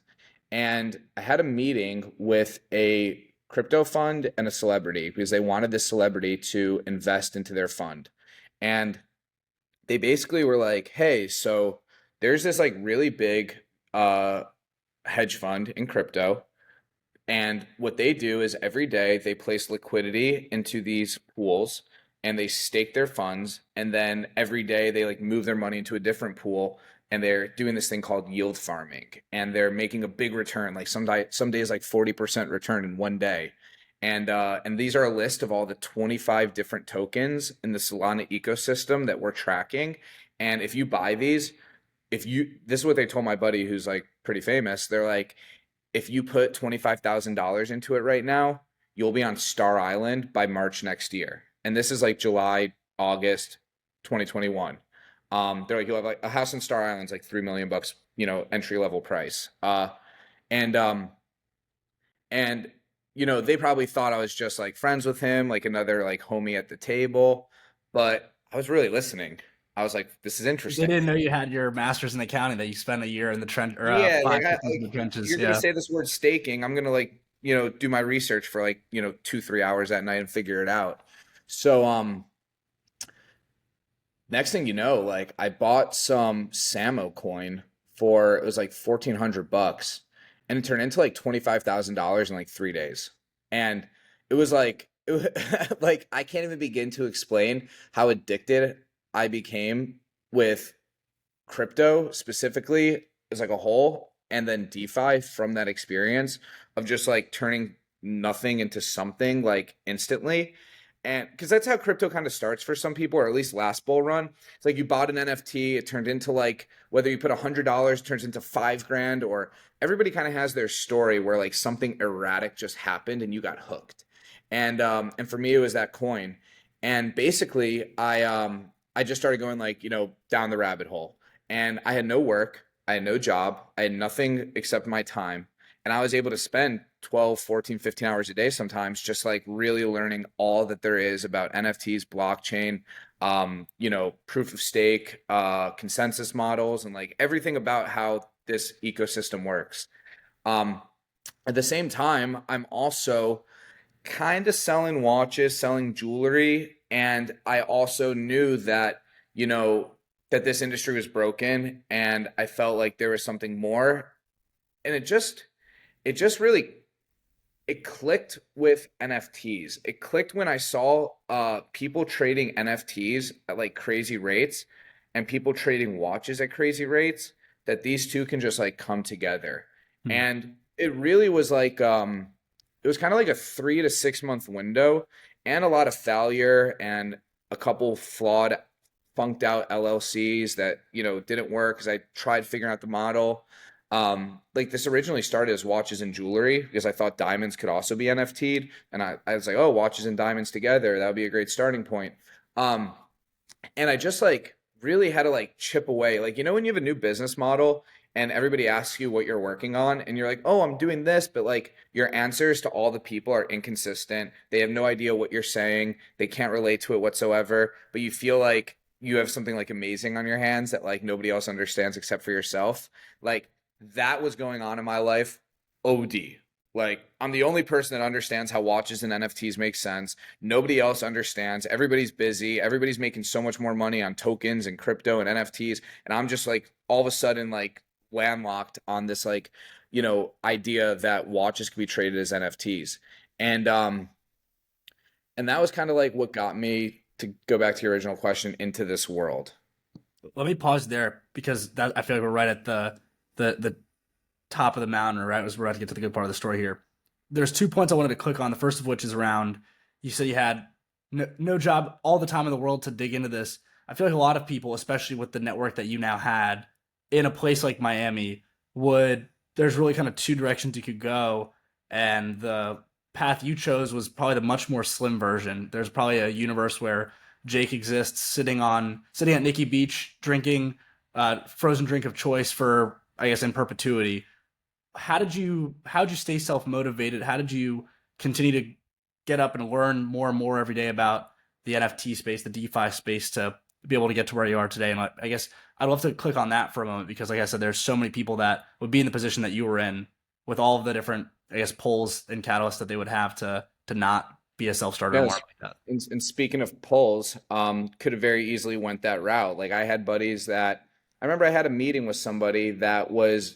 And I had a meeting with a crypto fund and a celebrity because they wanted this celebrity to invest into their fund. And they basically were like, "Hey, so there's this like really big uh hedge fund in crypto, and what they do is every day they place liquidity into these pools and they stake their funds. And then every day they like move their money into a different pool and they're doing this thing called yield farming. And they're making a big return, like some days like 40% return in one day. And these are a list of all the 25 different tokens in the Solana ecosystem that we're tracking. And if you buy these, if you this is what they told my buddy who's like pretty famous. They're like, if you put $25,000 into it right now, you'll be on Star Island by March next year. And this is like July, August 2021. They're like, you'll have like a house in Star Island's like 3 million bucks, entry level price. And and they probably thought I was just like friends with him, like another like homie at the table, but I was really listening. I was like, this is They interesting. didn't know you had your master's in accounting, that you spent a year in the trench, or Yeah, like five, I 6 months in like the trenches. you're gonna Yeah. say this word staking. I'm gonna like, do my research for like, 2, 3 hours at night and figure it out. So next thing you know, like I bought some Samo coin for it was like 1,400 bucks and it turned into like $25,000 in like 3 days. And it was like it was, like I can't even begin to explain how addicted I became with crypto specifically as like a whole, and then DeFi from that experience of just like turning nothing into something like instantly. And because that's how crypto kind of starts for some people, or at least last bull run. It's like you bought an NFT, it turned into like whether you put $100 turns into 5 grand, or everybody kind of has their story where like something erratic just happened and you got hooked. And for me it was that coin. And basically I just started going like, down the rabbit hole, and I had no work, I had no job, I had nothing except my time. And I was able to spend 12, 14, 15 hours a day sometimes just like really learning all that there is about NFTs, blockchain, proof of stake, consensus models, and like everything about how this ecosystem works. Um, at the same time, I'm also kind of selling watches, selling jewelry, and I also knew that, you know, that this industry was broken and I felt like there was something more. And it just really it clicked with NFTs. It clicked when I saw people trading NFTs at like crazy rates and people trading watches at crazy rates, that these two can just like come together. Hmm. And it really was like it was kind of like a 3 to 6 month window, and a lot of failure and a couple flawed funked out LLCs that, didn't work because I tried figuring out the model. Like this originally started as watches and jewelry because I thought diamonds could also be NFT'd. And I was like, oh, watches and diamonds together, that would be a great starting point. Um, and I just like really had to like chip away. Like, when you have a new business model and everybody asks you what you're working on and you're like, "Oh, I'm doing this," but like your answers to all the people are inconsistent. They have no idea what you're saying. They can't relate to it whatsoever, but you feel like you have something like amazing on your hands that like nobody else understands except for yourself. Like that was going on in my life. OD. Like I'm the only person that understands how watches and NFTs make sense. Nobody else understands. Everybody's busy. Everybody's making so much more money on tokens and crypto and NFTs. And I'm just like all of a sudden like landlocked on this like, idea that watches could be traded as NFTs. And and that was kind of like what got me to go back to your original question into this world. Let me pause there because I feel like we're right at the top of the mountain, right? As we're about to get to the good part of the story here. There's 2 points I wanted to click on. The first of which is around you said you had no job, all the time in the world to dig into this. I feel like a lot of people, especially with the network that you now had in a place like Miami, would there's really kind of two directions you could go, and the path you chose was probably the much more slim version. There's probably a universe where Jake exists sitting at Nikki Beach drinking frozen drink of choice for, I guess, in perpetuity. How did you stay self motivated? How did you continue to get up and learn more and more every day about the NFT space, the DeFi space, to be able to get to where you are today? And I guess I'd love to click on that for a moment because, like I said, there's so many people that would be in the position that you were in with all of the different, I guess, pulls and catalysts that they would have to not be a self starter tomorrow Yes. like that. And speaking of polls, could have very easily went that route. Like I had buddies that I remember I had a meeting with somebody that was,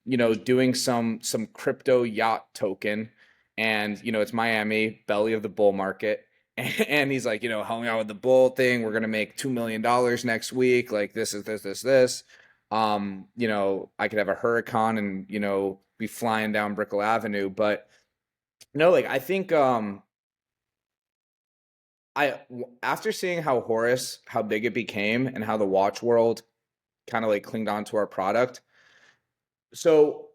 doing some crypto yacht token, and it's Miami, belly of the bull market. And he's like, help me out with the bull thing. We're gonna make $2 million next week. Like this is this. I could have a hurricane and be flying down Brickell Avenue, but no, like I think after seeing how big it became and how the watch world kind of like clinged on to our product. So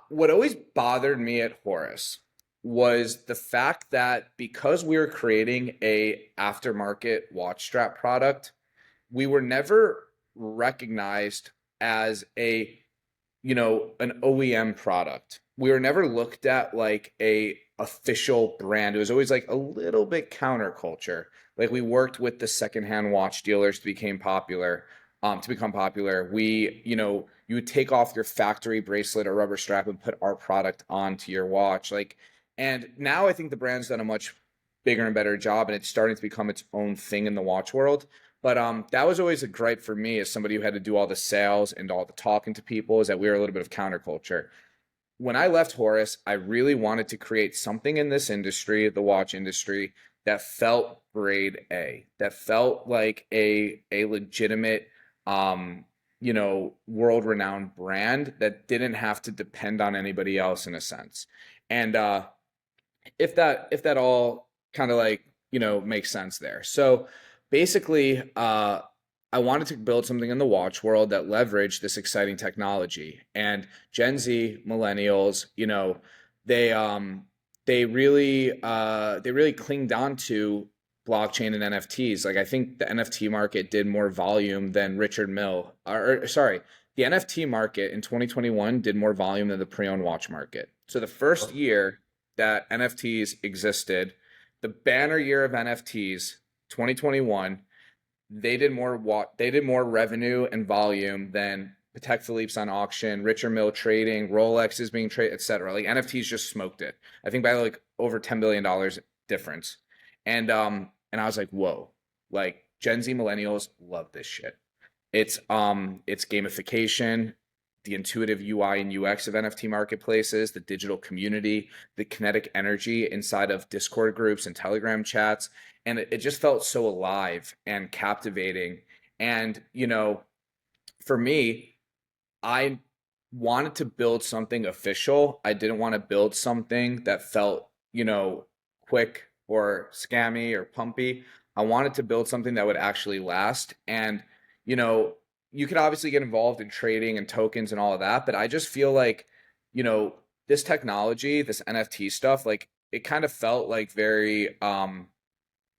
what always bothered me at Horus was the fact that because we were creating a aftermarket watch strap product, we were never recognized as an OEM product. We were never looked at like a official brand. It was always like a little bit counterculture. Like we worked with the secondhand watch dealers to become popular. You would take off your factory bracelet or rubber strap and put our product onto your watch. Like, and now I think the brand's done a much bigger and better job, and it's starting to become its own thing in the watch world. But that was always a gripe for me as somebody who had to do all the sales and all the talking to people, is that we were a little bit of counterculture. When I left Horus, I really wanted to create something in this industry, the watch industry, that felt grade A, that felt like a legitimate, world renowned brand that didn't have to depend on anybody else in a sense. And if that all kind of like makes sense there. So basically, I wanted to build something in the watch world that leveraged this exciting technology. And Gen Z millennials, they really clinged on to blockchain and NFTs. Like I think the NFT market did more volume than Richard Mill, or sorry, the NFT market in 2021 did more volume than the pre-owned watch market. So the first year that NFTs existed, the banner year of NFTs, 2021, they did more revenue and volume than Patek Philippe's on auction, Richard Mill trading, Rolex is being traded, etc. Like NFTs just smoked it. I think by like over $10 billion difference. And I was like, whoa, like Gen Z millennials love this shit. It's gamification, the intuitive UI and UX of NFT marketplaces, the digital community, the kinetic energy inside of Discord groups and Telegram chats. And it just felt so alive and captivating. And, for me, I wanted to build something official. I didn't want to build something that felt, quick or scammy or pumpy. I wanted to build something that would actually last. And, you know, you could obviously get involved in trading and tokens and all of that, but I just feel like, this technology, this NFT stuff, like it kind of felt like very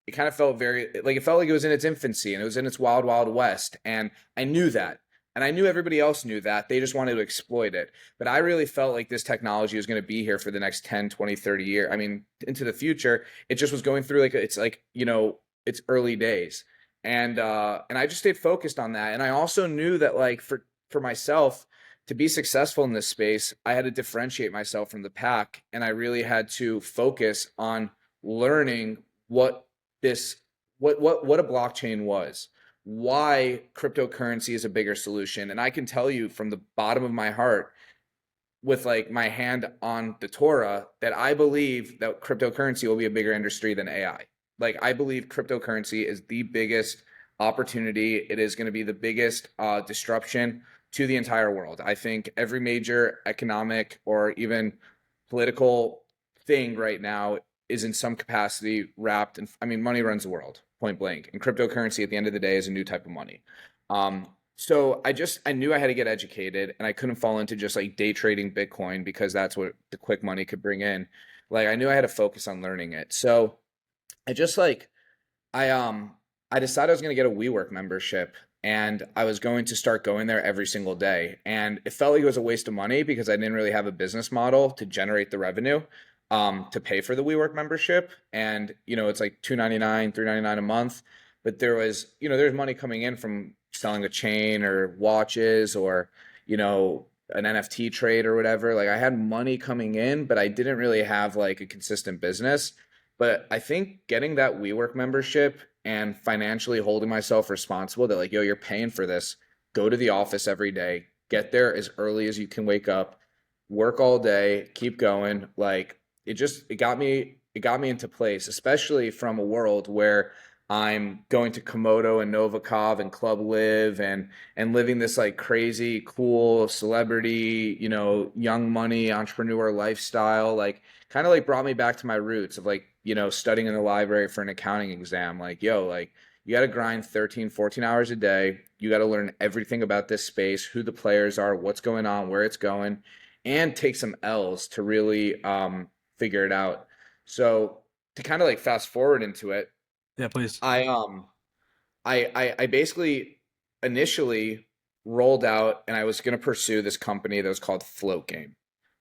it kind of felt very like it felt like it was in its infancy and it was in its wild, wild west. And I knew that. And I knew everybody else knew that. They just wanted to exploit it. But I really felt like this technology was going to be here for the next 10, 20, 30 years. I mean, into the future. It just was going through like it's like, it's early days. And I just stayed focused on that. And I also knew that like for myself to be successful in this space, I had to differentiate myself from the pack and I really had to focus on learning what this what a blockchain was, why cryptocurrency is a bigger solution. And I can tell you from the bottom of my heart, with like my hand on the Torah, that I believe that cryptocurrency will be a bigger industry than AI. Like I believe cryptocurrency is the biggest opportunity. It is going to be the biggest disruption to the entire world. I think every major economic or even political thing right now is in some capacity wrapped in, I mean, money runs the world, point blank. And cryptocurrency at the end of the day is a new type of money. So I knew I had to get educated and I couldn't fall into just like day trading Bitcoin because that's what the quick money could bring in. Like I knew I had to focus on learning it. So I just like I decided I was going to get a WeWork membership and I was going to start going there every single day. And it felt like it was a waste of money because I didn't really have a business model to generate the revenue to pay for the WeWork membership. And it's like 299, 399 a month. But there's money coming in from selling a chain or watches or an NFT trade or whatever. Like I had money coming in, but I didn't really have like a consistent business. But I think getting that WeWork membership and financially holding myself responsible that like, yo, you're paying for this. Go to the office every day, get there as early as you can wake up, work all day, keep going. Like it got me into place, especially from a world where I'm going to Komodo and Novikov and Club Live and living this like crazy cool celebrity, young money entrepreneur lifestyle. Like kind of like brought me back to my roots of like, studying in the library for an accounting exam. Like, yo, like you got to grind 13, 14 hours a day. You got to learn everything about this space, who the players are, what's going on, where it's going, and take some L's to really figure it out. So to kind of like fast forward into it, Yeah, please. I I basically initially rolled out and I was going to pursue this company that was called Float Game.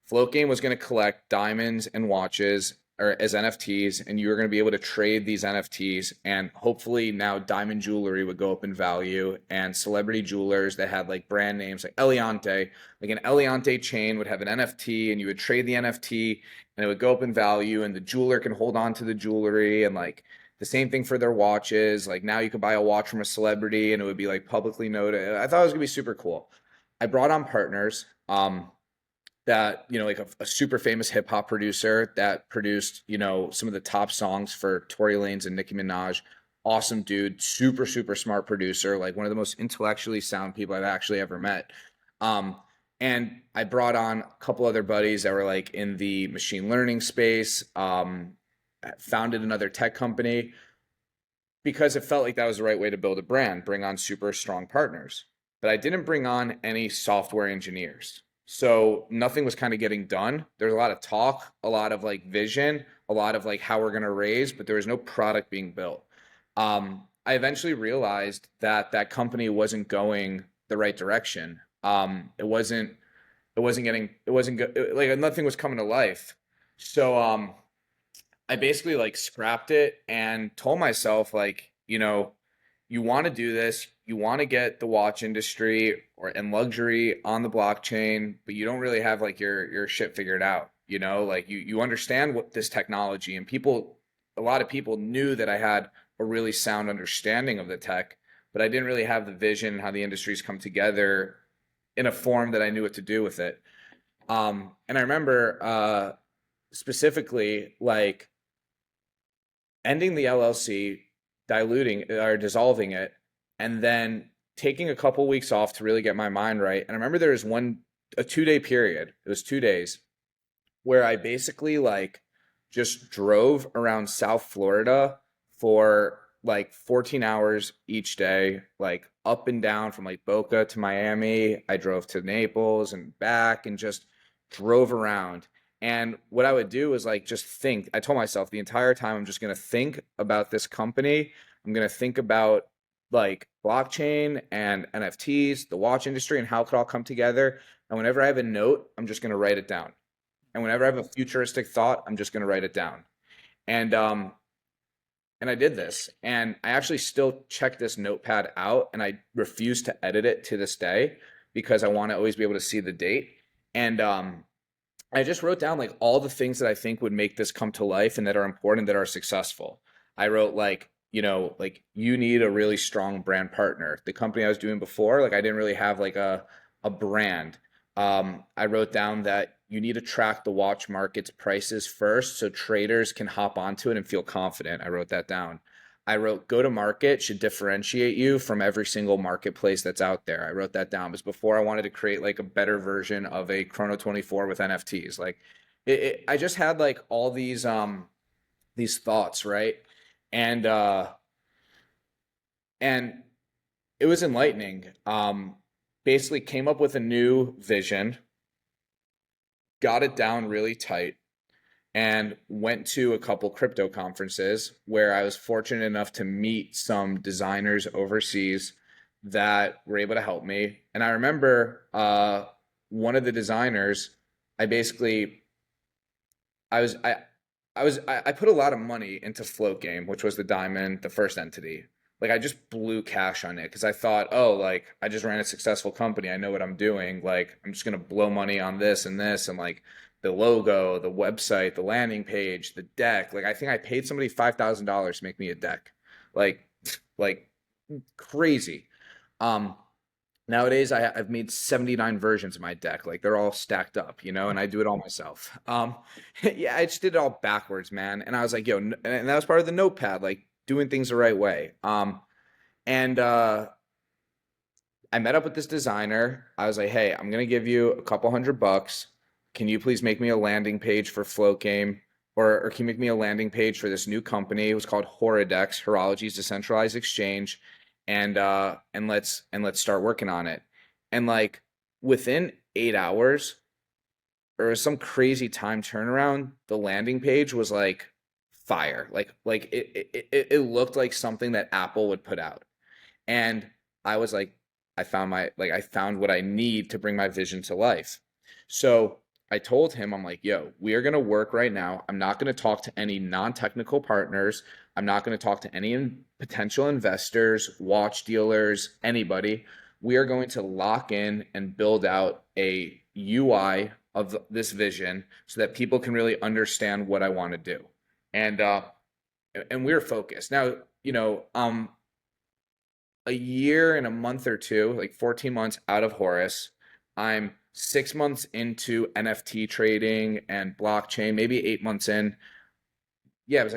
Float Game was going to collect diamonds and watches or as NFTs, and you were going to be able to trade these NFTs. And hopefully now diamond jewelry would go up in value, and celebrity jewelers that had like brand names like Eliante, like an Eliante chain would have an NFT, and you would trade the NFT, and it would go up in value, and the jeweler can hold on to the jewelry, and like the same thing for their watches. Like now you could buy a watch from a celebrity and it would be like publicly noted. I thought it was gonna be super cool. I brought on partners that, like a super famous hip hop producer that produced, some of the top songs for Tory Lanez and Nicki Minaj. Awesome dude, super, super smart producer, like one of the most intellectually sound people I've actually ever met. Um, and I brought on a couple other buddies that were like in the machine learning space. Founded another tech company because it felt like that was the right way to build a brand, bring on super strong partners. But I didn't bring on any software engineers. So nothing was kind of getting done. There's a lot of talk, a lot of like vision, a lot of like how we're going to raise, but there was no product being built. I eventually realized that that company wasn't going the right direction. It wasn't good. Like nothing was coming to life. So, I basically like scrapped it and told myself like, you want to do this, you want to get the watch industry or and luxury on the blockchain, but you don't really have like your shit figured out, like you understand what this technology and a lot of people knew that I had a really sound understanding of the tech, but I didn't really have the vision how the industries come together in a form that I knew what to do with it. And I remember specifically like ending the LLC, diluting or dissolving it, and then taking a couple weeks off to really get my mind right. And I remember there was a 2 day period, it was 2 days, where I basically like just drove around South Florida for like 14 hours each day, like up and down from like Boca to Miami. I drove to Naples and back and just drove around. And what I would do is like just think. I told myself the entire time I'm just going to think about this company. I'm going to think about like blockchain and NFTs, the watch industry, and how it could all come together. And whenever I have a note, I'm just going to write it down. And whenever I have a futuristic thought, I'm just going to write it down. And I did this, and I actually still check this notepad out, and I refuse to edit it to this day because I want to always be able to see the date. And I just wrote down like all the things that I think would make this come to life and that are important, that are successful. I wrote like, like you need a really strong brand partner. The company I was doing before, like I didn't really have like a brand. I wrote down that you need to track the watch market's prices first so traders can hop onto it and feel confident. I wrote that down. I wrote go to market should differentiate you from every single marketplace that's out there. I wrote that down because before I wanted to create like a better version of a Chrono 24 with NFTs. Like I just had like all these thoughts, right? And and it was enlightening. Basically came up with a new vision, got it down really tight, and went to a couple crypto conferences where I was fortunate enough to meet some designers overseas that were able to help me. And I remember one of the designers, I basically I was I put a lot of money into Float Game, which was the diamond, the first entity. Like I just blew cash on it because I thought, oh, like I just ran a successful company. I know what I'm doing. Like I'm just gonna blow money on this and like the logo, the website, the landing page, the deck. Like I think I paid somebody $5,000 to make me a deck. Like like crazy. Um Nowadays, I've made 79 versions of my deck. Like they're all stacked up, and I do it all myself. Yeah, I just did it all backwards, man. And I was like, yo, and that was part of the notepad, like doing things the right way. And I met up with this designer. I was like, hey, I'm gonna give you a couple $100. Can you please make me a landing page for Float Game? Or can you make me a landing page for this new company? It was called Horidex, Horology's Decentralized Exchange, and let's start working on it. And like within 8 hours, or some crazy time turnaround, the landing page was like fire. Like it looked like something that Apple would put out. And I was like, I found what I need to bring my vision to life. So I told him, I'm like, yo, we are going to work right now. I'm not going to talk to any non-technical partners. I'm not going to talk to any potential investors, watch dealers, anybody. We are going to lock in and build out a UI of this vision so that people can really understand what I want to do. And we're focused. Now, a year and a month or two, like 14 months out of Horus. I'm 6 months into NFT trading and blockchain, maybe 8 months in. Yeah,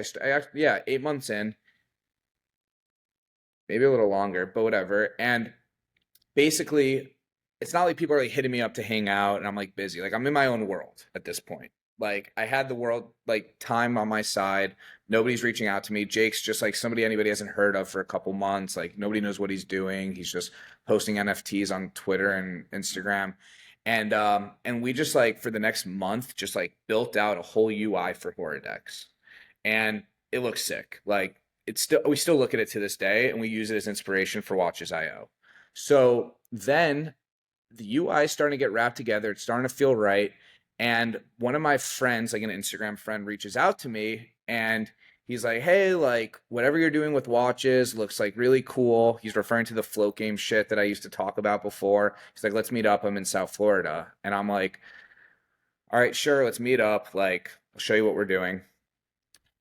yeah, 8 months in, maybe a little longer, but whatever. And basically, it's not like people are like hitting me up to hang out and I'm like busy. Like I'm in my own world at this point. Like I had the world like time on my side. Nobody's reaching out to me. Jake's just like somebody anybody hasn't heard of for a couple months. Like nobody knows what he's doing. He's just posting NFTs on Twitter and Instagram. And we just like for the next month just like built out a whole UI for Horidex. And it looks sick. Like it's still we still look at it to this day and we use it as inspiration for Watches.io. So then the UI is starting to get wrapped together. It's starting to feel right. And one of my friends, like an Instagram friend, reaches out to me and he's like, hey, like whatever you're doing with watches looks like really cool. He's referring to the float game shit that I used to talk about before. He's like, let's meet up. I'm in South Florida. And I'm like, all right, sure, let's meet up. Like, I'll show you what we're doing.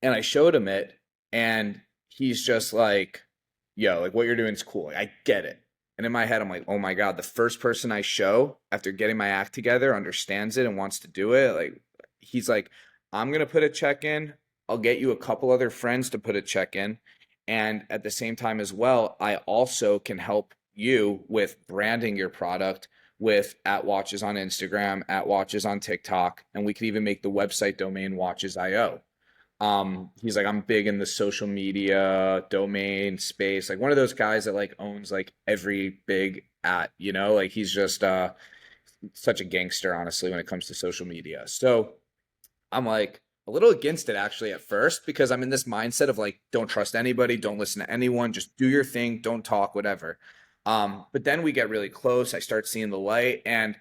And I showed him it, and he's just like, yo, like what you're doing is cool. Like, I get it. And in my head, I'm like, oh my God, the first person I show after getting my act together understands it and wants to do it. Like, he's like, I'm going to put a check in. I'll get you a couple other friends to put a check in. And at the same time, as well, I also can help you with branding your product with at watches on Instagram, at watches on TikTok, and we could even make the website domain watches.io. He's like, I'm big in the social media domain space, like one of those guys that like owns like every big like he's just such a gangster, honestly, when it comes to social media. So I'm like a little against it actually at first because I'm in this mindset of like, don't trust anybody, don't listen to anyone, just do your thing, don't talk, whatever. But then we get really close. I start seeing the light and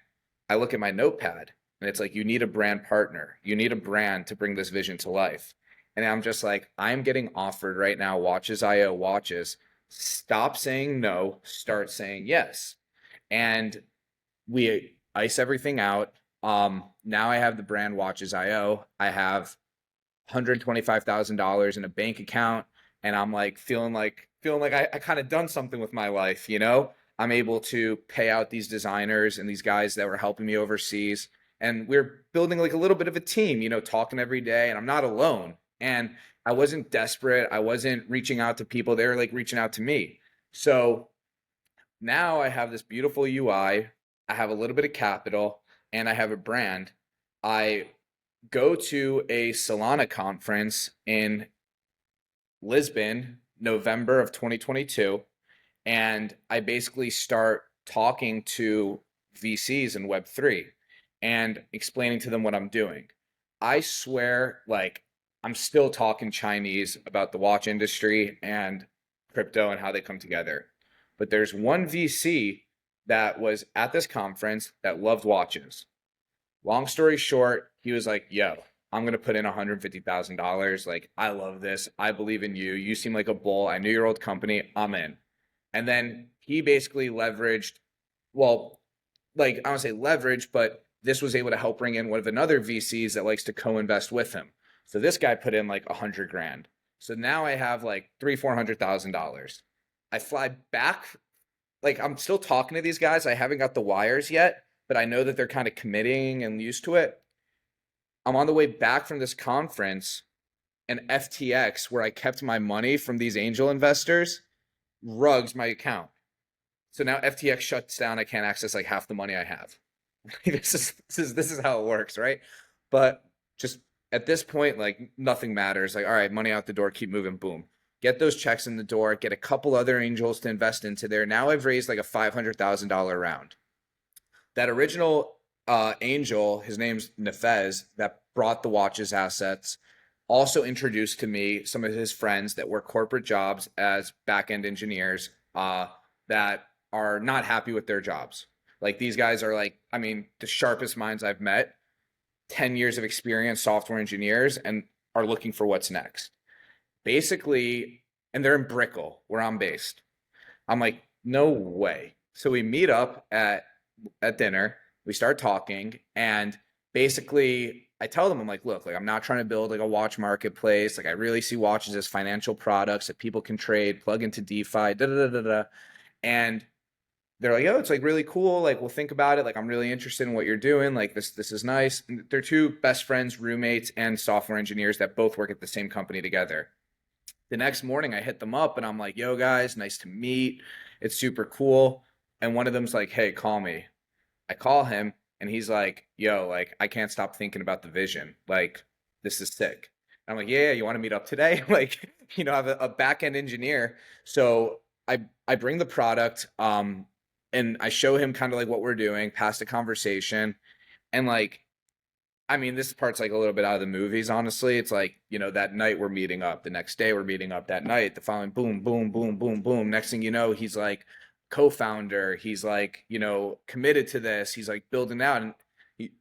I look at my notepad and it's like, you need a brand partner. You need a brand to bring this vision to life. And I'm just like, I'm getting offered right now watches, IO watches. Stop saying no, start saying yes. And we ice everything out. Now I have the brand watches IO. I have $125,000 in a bank account, and I'm like feeling like I kind of done something with my life, you know? I'm able to pay out these designers and these guys that were helping me overseas. And we're building like a little bit of a team, you know, talking every day, and I'm not alone. And I wasn't desperate. I wasn't reaching out to people. They were like reaching out to me. So now I have this beautiful UI. I have a little bit of capital and I have a brand. I go to a Solana conference in Lisbon, November of 2022, and I basically start talking to VCs in Web3 and explaining to them what I'm doing. I swear, like, I'm still talking Chinese about the watch industry and crypto and how they come together. But there's one VC that was at this conference that loved watches. Long story short, he was like, yo, I'm going to put in $150,000. Like, I love this. I believe in you. You seem like a bull. I knew your old company. I'm in. And then he basically leveraged, well, like I don't say leverage, but this was able to help bring in one of another VCs that likes to co-invest with him. So this guy put in like 100 grand. So now I have like $400,000. I fly back, like I'm still talking to these guys. I haven't got the wires yet, but I know that they're kind of committing and used to it. I'm on the way back from this conference, and FTX, where I kept my money from these angel investors, rugs my account. So now FTX shuts down. I can't access like half the money I have. This is how it works, right? But just at this point, like nothing matters. Like, all right, money out the door, keep moving, boom. Get those checks in the door, get a couple other angels to invest into there. Now I've raised like a $500,000 round. That original angel, his name's Nefez, that brought the watches assets, also introduced to me some of his friends that work corporate jobs as back end engineers that are not happy with their jobs. Like these guys are like, I mean, the sharpest minds I've met, 10 years of experience, software engineers, and are looking for what's next. Basically, and they're in Brickell, where I'm based. I'm like, no way. So we meet up at dinner, we start talking, and basically I tell them, I'm like, look, like I'm not trying to build like a watch marketplace. Like I really see watches as financial products that people can trade, plug into DeFi, da da da da da. And they're like, oh, it's like really cool. Like, we'll think about it. Like, I'm really interested in what you're doing. Like, this is nice. And they're two best friends, roommates, and software engineers that both work at the same company together. The next morning, I hit them up and I'm like, yo, guys, nice to meet. It's super cool. And one of them's like, hey, call me. I call him and he's like, yo, like, I can't stop thinking about the vision. Like, this is sick. I'm like, yeah, you want to meet up today? Like, you know, I have a back end engineer. So I bring the product, and I show him kind of like what we're doing, past the conversation. And like, I mean, this part's like a little bit out of the movies, honestly. It's like, you know, that night we're meeting up, the next day we're meeting up, that night, the following boom, boom, boom, boom, boom. Next thing you know, he's like co-founder, he's like, you know, committed to this, he's like building out. And he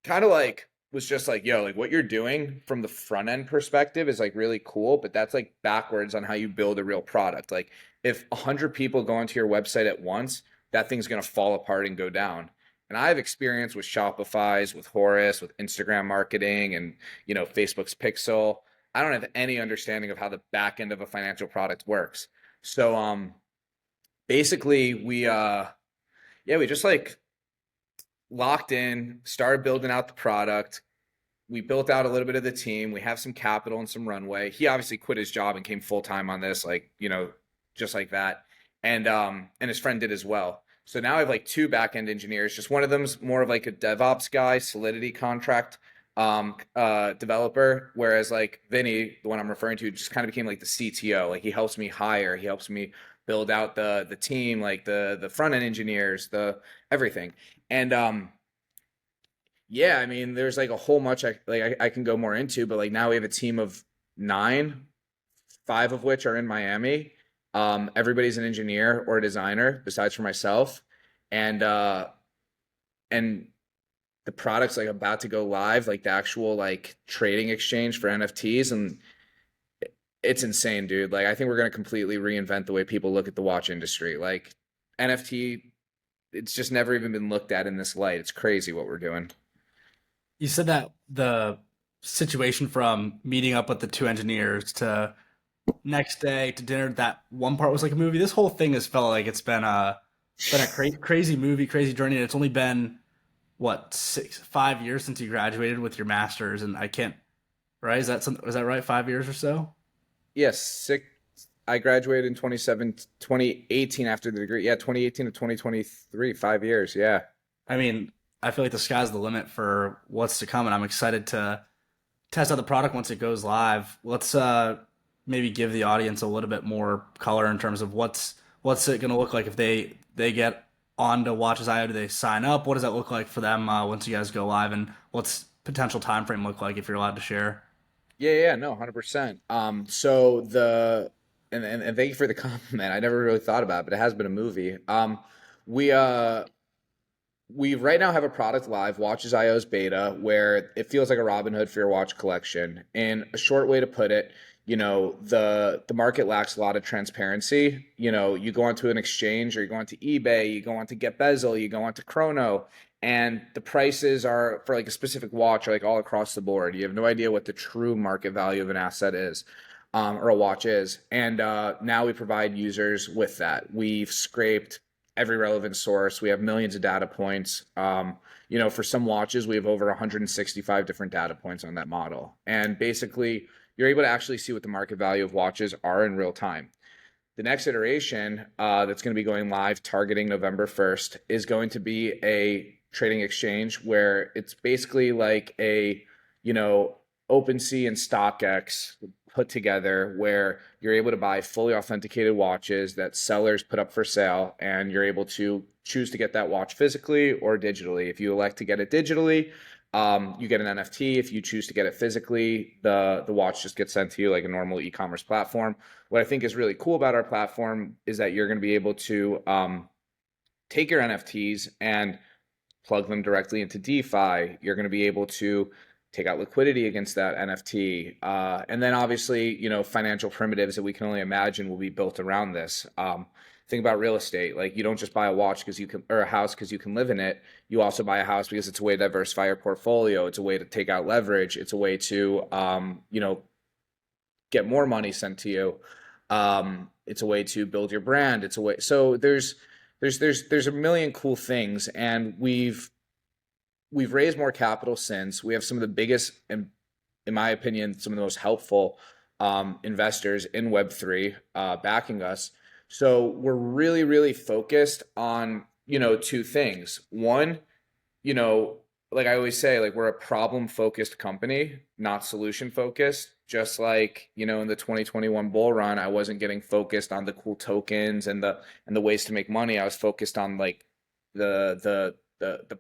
kind of like was just like, yo, like what you're doing from the front end perspective is like really cool, but that's like backwards on how you build a real product. Like if 100 people go onto your website at once, that thing's going to fall apart and go down. And I have experience with Shopify's, with Horus, with Instagram marketing, and you know Facebook's Pixel. I don't have any understanding of how the back end of a financial product works. So basically we just like locked in, started building out the product. We built out a little bit of the team. We have some capital and some runway. He obviously quit his job and came full time on this, like, you know, just like that. And his friend did as well. So now I have like two back end engineers. Just one of them's more of like a DevOps guy, Solidity contract developer, whereas like Vinny, the one I'm referring to, just kind of became like the CTO. Like he helps me hire, he helps me build out the team, like the front end engineers, the everything. And Yeah, I mean, there's like a whole much I can go more into, but like now we have a team of 9, 5 of which are in Miami. Everybody's an engineer or a designer, besides for myself, and and the product's like about to go live, like the actual like trading exchange for NFTs, and it's insane, dude. Like I think we're gonna completely reinvent the way people look at the watch industry. Like NFT, it's just never even been looked at in this light. It's crazy what we're doing. You said that the situation from meeting up with the two engineers to next day to dinner, that one part was like a movie. This whole thing has felt like it's been a crazy movie, crazy journey. And it's only been what 5 years since you graduated with your master's, and I can't right? Is that right? 5 years or so? Yes, sick. I graduated in 2018 after the degree. Yeah, 2018 to 2023, 5 years. Yeah. I mean, I feel like the sky's the limit for what's to come, and I'm excited to test out the product once it goes live. Let's maybe give the audience a little bit more color in terms of what's it going to look like if they get onto Watches.io. Do they sign up? What does that look like for them once you guys go live, and what's potential time frame look like if you're allowed to share? Yeah, no, 100%. So and thank you for the compliment. I never really thought about it, but it has been a movie. We we right now have a product live, Watches IO's beta, where it feels like a Robin Hood for your watch collection. And a short way to put it, the market lacks a lot of transparency. You go onto an exchange or you go onto eBay, you go onto Get Bezel, you go onto Chrono, and the prices are for like a specific watch are like all across the board. You have no idea what the true market value of an asset is. Or a watch is. And now we provide users with that. We've scraped every relevant source. We have millions of data points. For some watches, we have over 165 different data points on that model. And basically, you're able to actually see what the market value of watches are in real time. The next iteration that's going to be going live targeting November 1st is going to be a trading exchange where it's basically like a, you know, OpenSea and StockX put together where you're able to buy fully authenticated watches that sellers put up for sale, and you're able to choose to get that watch physically or digitally. If you elect to get it digitally, you get an NFT. If you choose to get it physically, the watch just gets sent to you like a normal e-commerce platform. What I think is really cool about our platform is that you're going to be able to take your NFTs and plug them directly into DeFi. You're going to be able to take out liquidity against that NFT. And then obviously, financial primitives that we can only imagine will be built around this. Think about real estate. Like you don't just buy a watch because you can, or a house because you can live in it. You also buy a house because it's a way to diversify your portfolio. It's a way to take out leverage. It's a way to, get more money sent to you. It's a way to build your brand. It's a way. So there's a million cool things, and we've raised more capital since. We have some of the biggest, and in my opinion, some of the most helpful investors in Web3 backing us. So we're really, really focused on, two things. One, you know, like I always say, like we're a problem focused company, not solution focused. Just like, in the 2021 bull run, I wasn't getting focused on the cool tokens and the ways to make money. I was focused on like the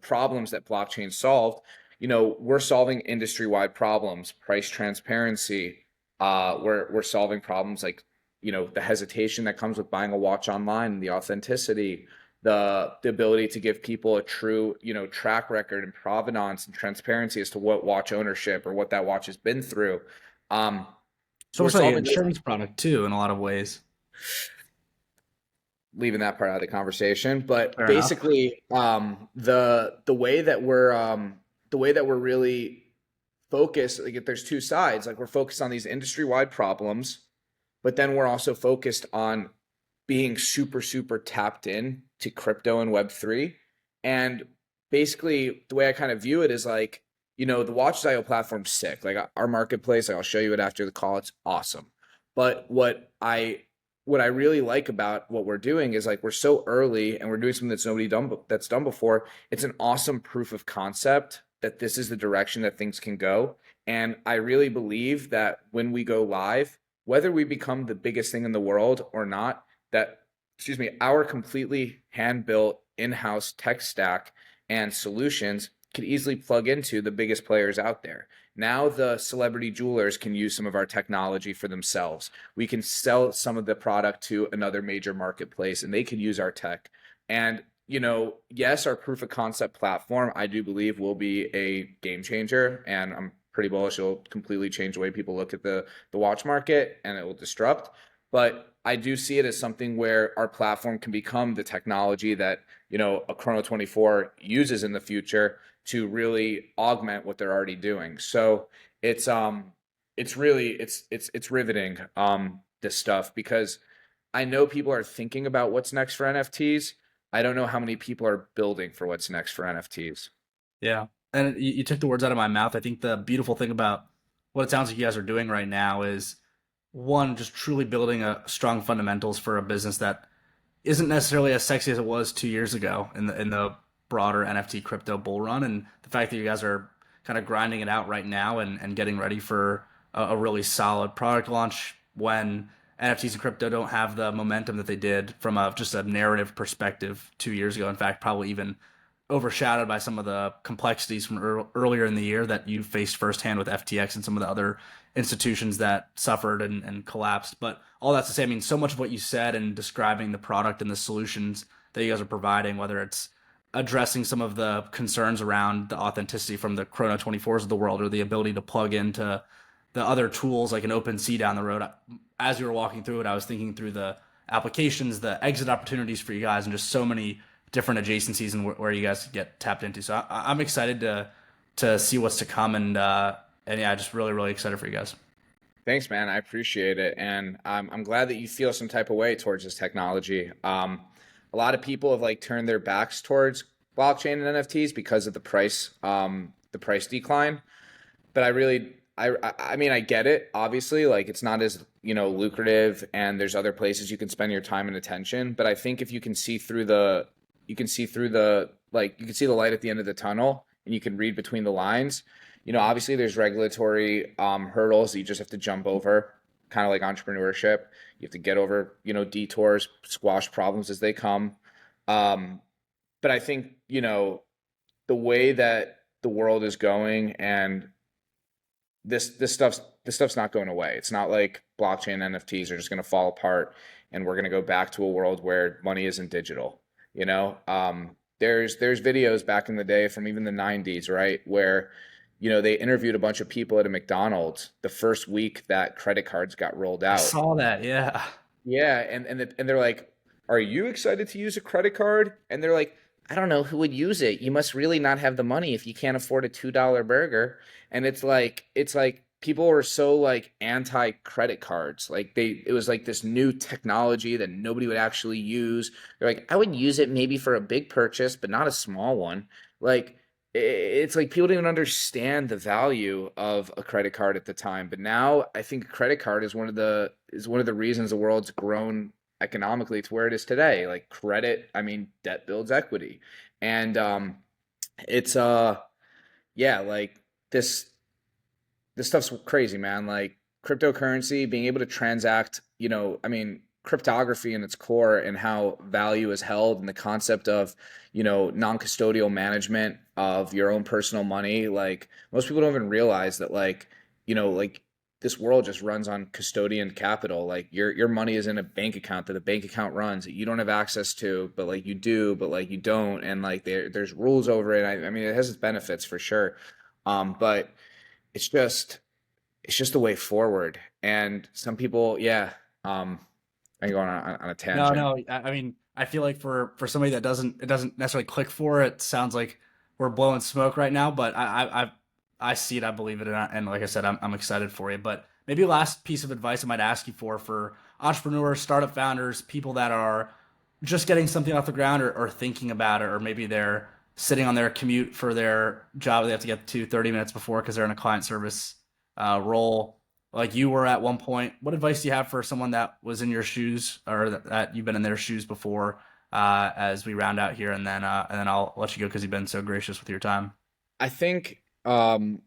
problems that blockchain solved. We're solving industry-wide problems, price transparency. We're solving problems like, the hesitation that comes with buying a watch online, the authenticity, the ability to give people a true, track record and provenance and transparency as to what watch ownership or what that watch has been through. Um, It's so we're almost like an solving those, insurance product too, in a lot of ways. leaving that part out of the conversation, but Fair enough. basically, the way that we're really focused, like there's two sides. Like we're focused on these industry-wide problems, but then we're also focused on being super, super tapped in to crypto and Web3. And basically, the way I kind of view it is like, the Watch.io platform's sick. Like our marketplace, like I'll show you it after the call. It's awesome. But what I really like about what we're doing is like we're so early and we're doing something that's done before. It's an awesome proof of concept that this is the direction that things can go. And I really believe that when we go live, whether we become the biggest thing in the world or not, that, our completely hand built in house tech stack and solutions could easily plug into the biggest players out there. Now the celebrity jewelers can use some of our technology for themselves. We can sell some of the product to another major marketplace and they can use our tech. And yes, our proof of concept platform, I do believe, will be a game changer, and I'm pretty bullish it'll completely change the way people look at the watch market, and it will disrupt. But I do see it as something where our platform can become the technology that a Chrono 24 uses in the future to really augment what they're already doing. So it's really it's riveting this stuff because I know people are thinking about what's next for NFTs. I don't know how many people are building for what's next for NFTs. Yeah. And you took the words out of my mouth. I think the beautiful thing about what it sounds like you guys are doing right now is one, just truly building a strong fundamentals for a business that isn't necessarily as sexy as it was 2 years ago in the broader NFT crypto bull run. And the fact that you guys are kind of grinding it out right now and getting ready for a really solid product launch when NFTs and crypto don't have the momentum that they did from just a narrative perspective 2 years ago. In fact, probably even overshadowed by some of the complexities from earlier in the year that you faced firsthand with FTX and some of the other institutions that suffered and collapsed. But all that's to say, I mean, so much of what you said and describing the product and the solutions that you guys are providing, whether it's addressing some of the concerns around the authenticity from the Chrono 24s of the world or the ability to plug into the other tools like an OpenSea down the road. As you were walking through it, I was thinking through the applications, the exit opportunities for you guys, and just so many different adjacencies and where you guys get tapped into. So I'm excited to see what's to come, and yeah, just really excited for you guys. Thanks, man. I appreciate it, and I'm glad that you feel some type of way towards this technology. A lot of people have like turned their backs towards blockchain and NFTs because of the price decline. But I mean, I get it. Obviously, like it's not as lucrative, and there's other places you can spend your time and attention. But I think if you can see through you can see the light at the end of the tunnel, and you can read between the lines. Obviously there's regulatory hurdles that you just have to jump over, kind of like entrepreneurship. You have to get over detours, squash problems as they come. Um, but I think the way that the world is going and this stuff's not going away. It's not like blockchain NFTs are just going to fall apart and we're going to go back to a world where money isn't digital. There's videos back in the day from even the 90s, right, where they interviewed a bunch of people at a McDonald's the first week that credit cards got rolled I out. saw that. Yeah. Yeah, and they're like, "Are you excited to use a credit card?" And they're like, "I don't know who would use it. You must really not have the money if you can't afford a $2 burger." And it's like people were so like anti credit cards. Like it was like this new technology that nobody would actually use. They're like, "I would use it maybe for a big purchase, but not a small one." Like it's like people didn't understand the value of a credit card at the time, but now I think a credit card is one of the reasons the world's grown economically to where it is today. Like credit, I mean, debt builds equity, and it's yeah, like this this stuff's crazy, man. Like cryptocurrency, being able to transact, I mean, cryptography in its core and how value is held and the concept of, non-custodial management of your own personal money. Like most people don't even realize that like this world just runs on custodian capital. Like your money is in a bank account that the bank account runs that you don't have access to, but like you do, but like you don't. And like there's rules over it. I mean, it has its benefits for sure. But it's just it's just the way forward. And some people, yeah, I'm going on a No, tangent. no. I mean, I feel like for somebody that doesn't necessarily click for it, sounds like we're blowing smoke right now. But I see it, I believe it, and like I said, I'm excited for you. But maybe last piece of advice I might ask you for entrepreneurs, startup founders, people that are just getting something off the ground or thinking about it, or maybe they're sitting on their commute for their job they have to get to 30 minutes before because they're in a client service role like you were at one point. What advice do you have for someone that was in your shoes or that you've been in their shoes before as we round out here and then I'll let you go because you've been so gracious with your time. I think um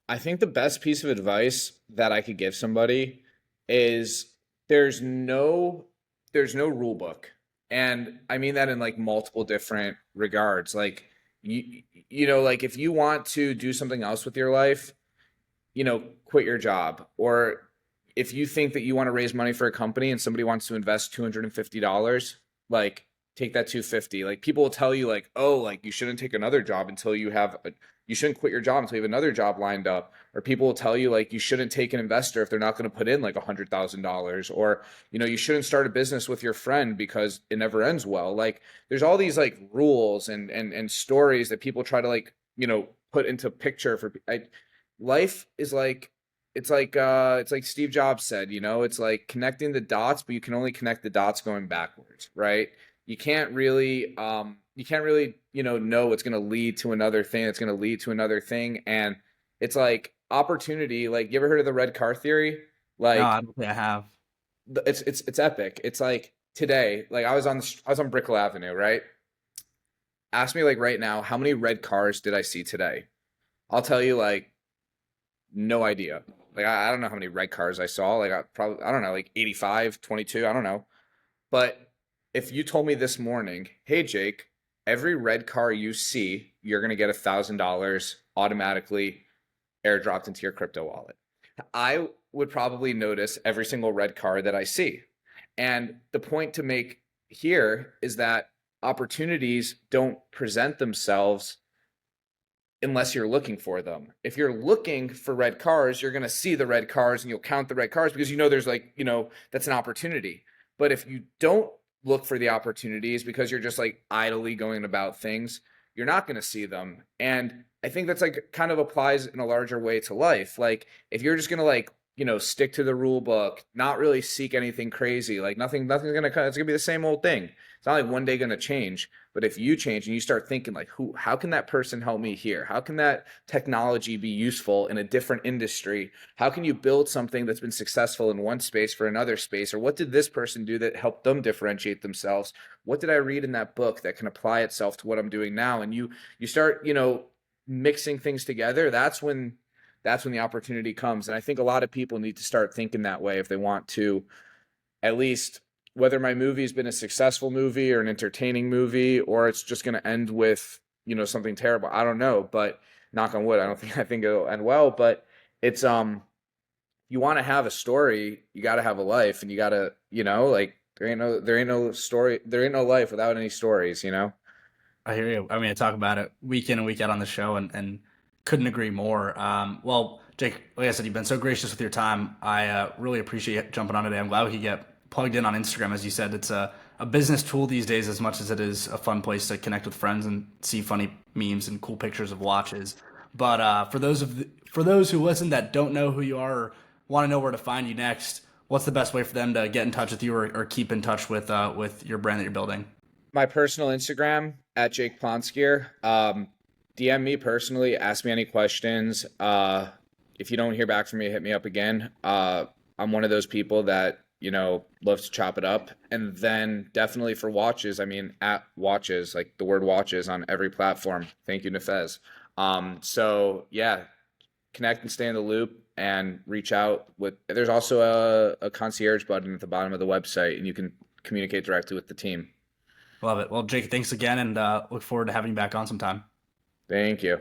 I think the best piece of advice that I could give somebody is there's no there's no rule book. And I mean that in like multiple different regards. Like like if you want to do something else with your life, quit your job. Or if you think that you want to raise money for a company and somebody wants to invest $250, like take that 250. Like people will tell you like, oh, like you shouldn't take another job until you shouldn't quit your job until you have another job lined up. Or people will tell you like you shouldn't take an investor if they're not going to put in like $100,000. Or, you shouldn't start a business with your friend because it never ends well. Like there's all these like rules and stories that people try to like, put into picture for life is like it's like Steve Jobs said, it's like connecting the dots, but you can only connect the dots going backwards, right? You can't really know what's going to lead to another thing that's going to lead to another thing. And it's like opportunity. Like, you ever heard of the red car theory? No, Like I don't think I have. it's epic. It's like today, like I was on Brickell Avenue, right? Ask me like right now, how many red cars did I see today? I'll tell you like no idea. Like I don't know how many red cars I saw. Like I don't know, like 85, 22, I don't know. But if you told me this morning, hey Jake, every red car you see, you're gonna get $1,000 automatically airdropped into your crypto wallet. I would probably notice every single red car that I see. And the point to make here is that opportunities don't present themselves unless you're looking for them. If you're looking for red cars, you're going to see the red cars and you'll count the red cars because there's like, that's an opportunity. But if you don't look for the opportunities because you're just like idly going about things, you're not going to see them. And I think that's like kind of applies in a larger way to life. Like if you're just going to like, stick to the rule book, not really seek anything crazy, like nothing's going to it's going to be the same old thing. It's not like one day going to change. But if you change and you start thinking like, how can that person help me here? How can that technology be useful in a different industry? How can you build something that's been successful in one space for another space? Or what did this person do that helped them differentiate themselves? What did I read in that book that can apply itself to what I'm doing now? And you start, mixing things together. That's when the opportunity comes. And I think a lot of people need to start thinking that way if they want to at least, whether my movie's been a successful movie or an entertaining movie or it's just going to end with something terrible, I don't know. But knock on wood, I think it'll end well. But it's you want to have a story, you got to have a life. And you got to, like there ain't no story, there ain't no life without any stories. I hear you. I mean, I talk about it week in and week out on the show, and couldn't agree more. Well, Jake, like I said, you've been so gracious with your time. I really appreciate jumping on today. I'm glad we could get plugged in on Instagram. As you said, it's a business tool these days as much as it is a fun place to connect with friends and see funny memes and cool pictures of watches. But for those who listen that don't know who you are or want to know where to find you next, what's the best way for them to get in touch with you or keep in touch with your brand that you're building? My personal Instagram at Jake Plonskier. DM me personally, ask me any questions. If you don't hear back from me, hit me up again. I'm one of those people that, loves to chop it up. And then definitely for watches, I mean, at watches, like the word watches on every platform. Thank you, Nefez. So yeah, connect and stay in the loop and reach out there's also a concierge button at the bottom of the website and you can communicate directly with the team. Love it. Well, Jake, thanks again, and look forward to having you back on sometime. Thank you.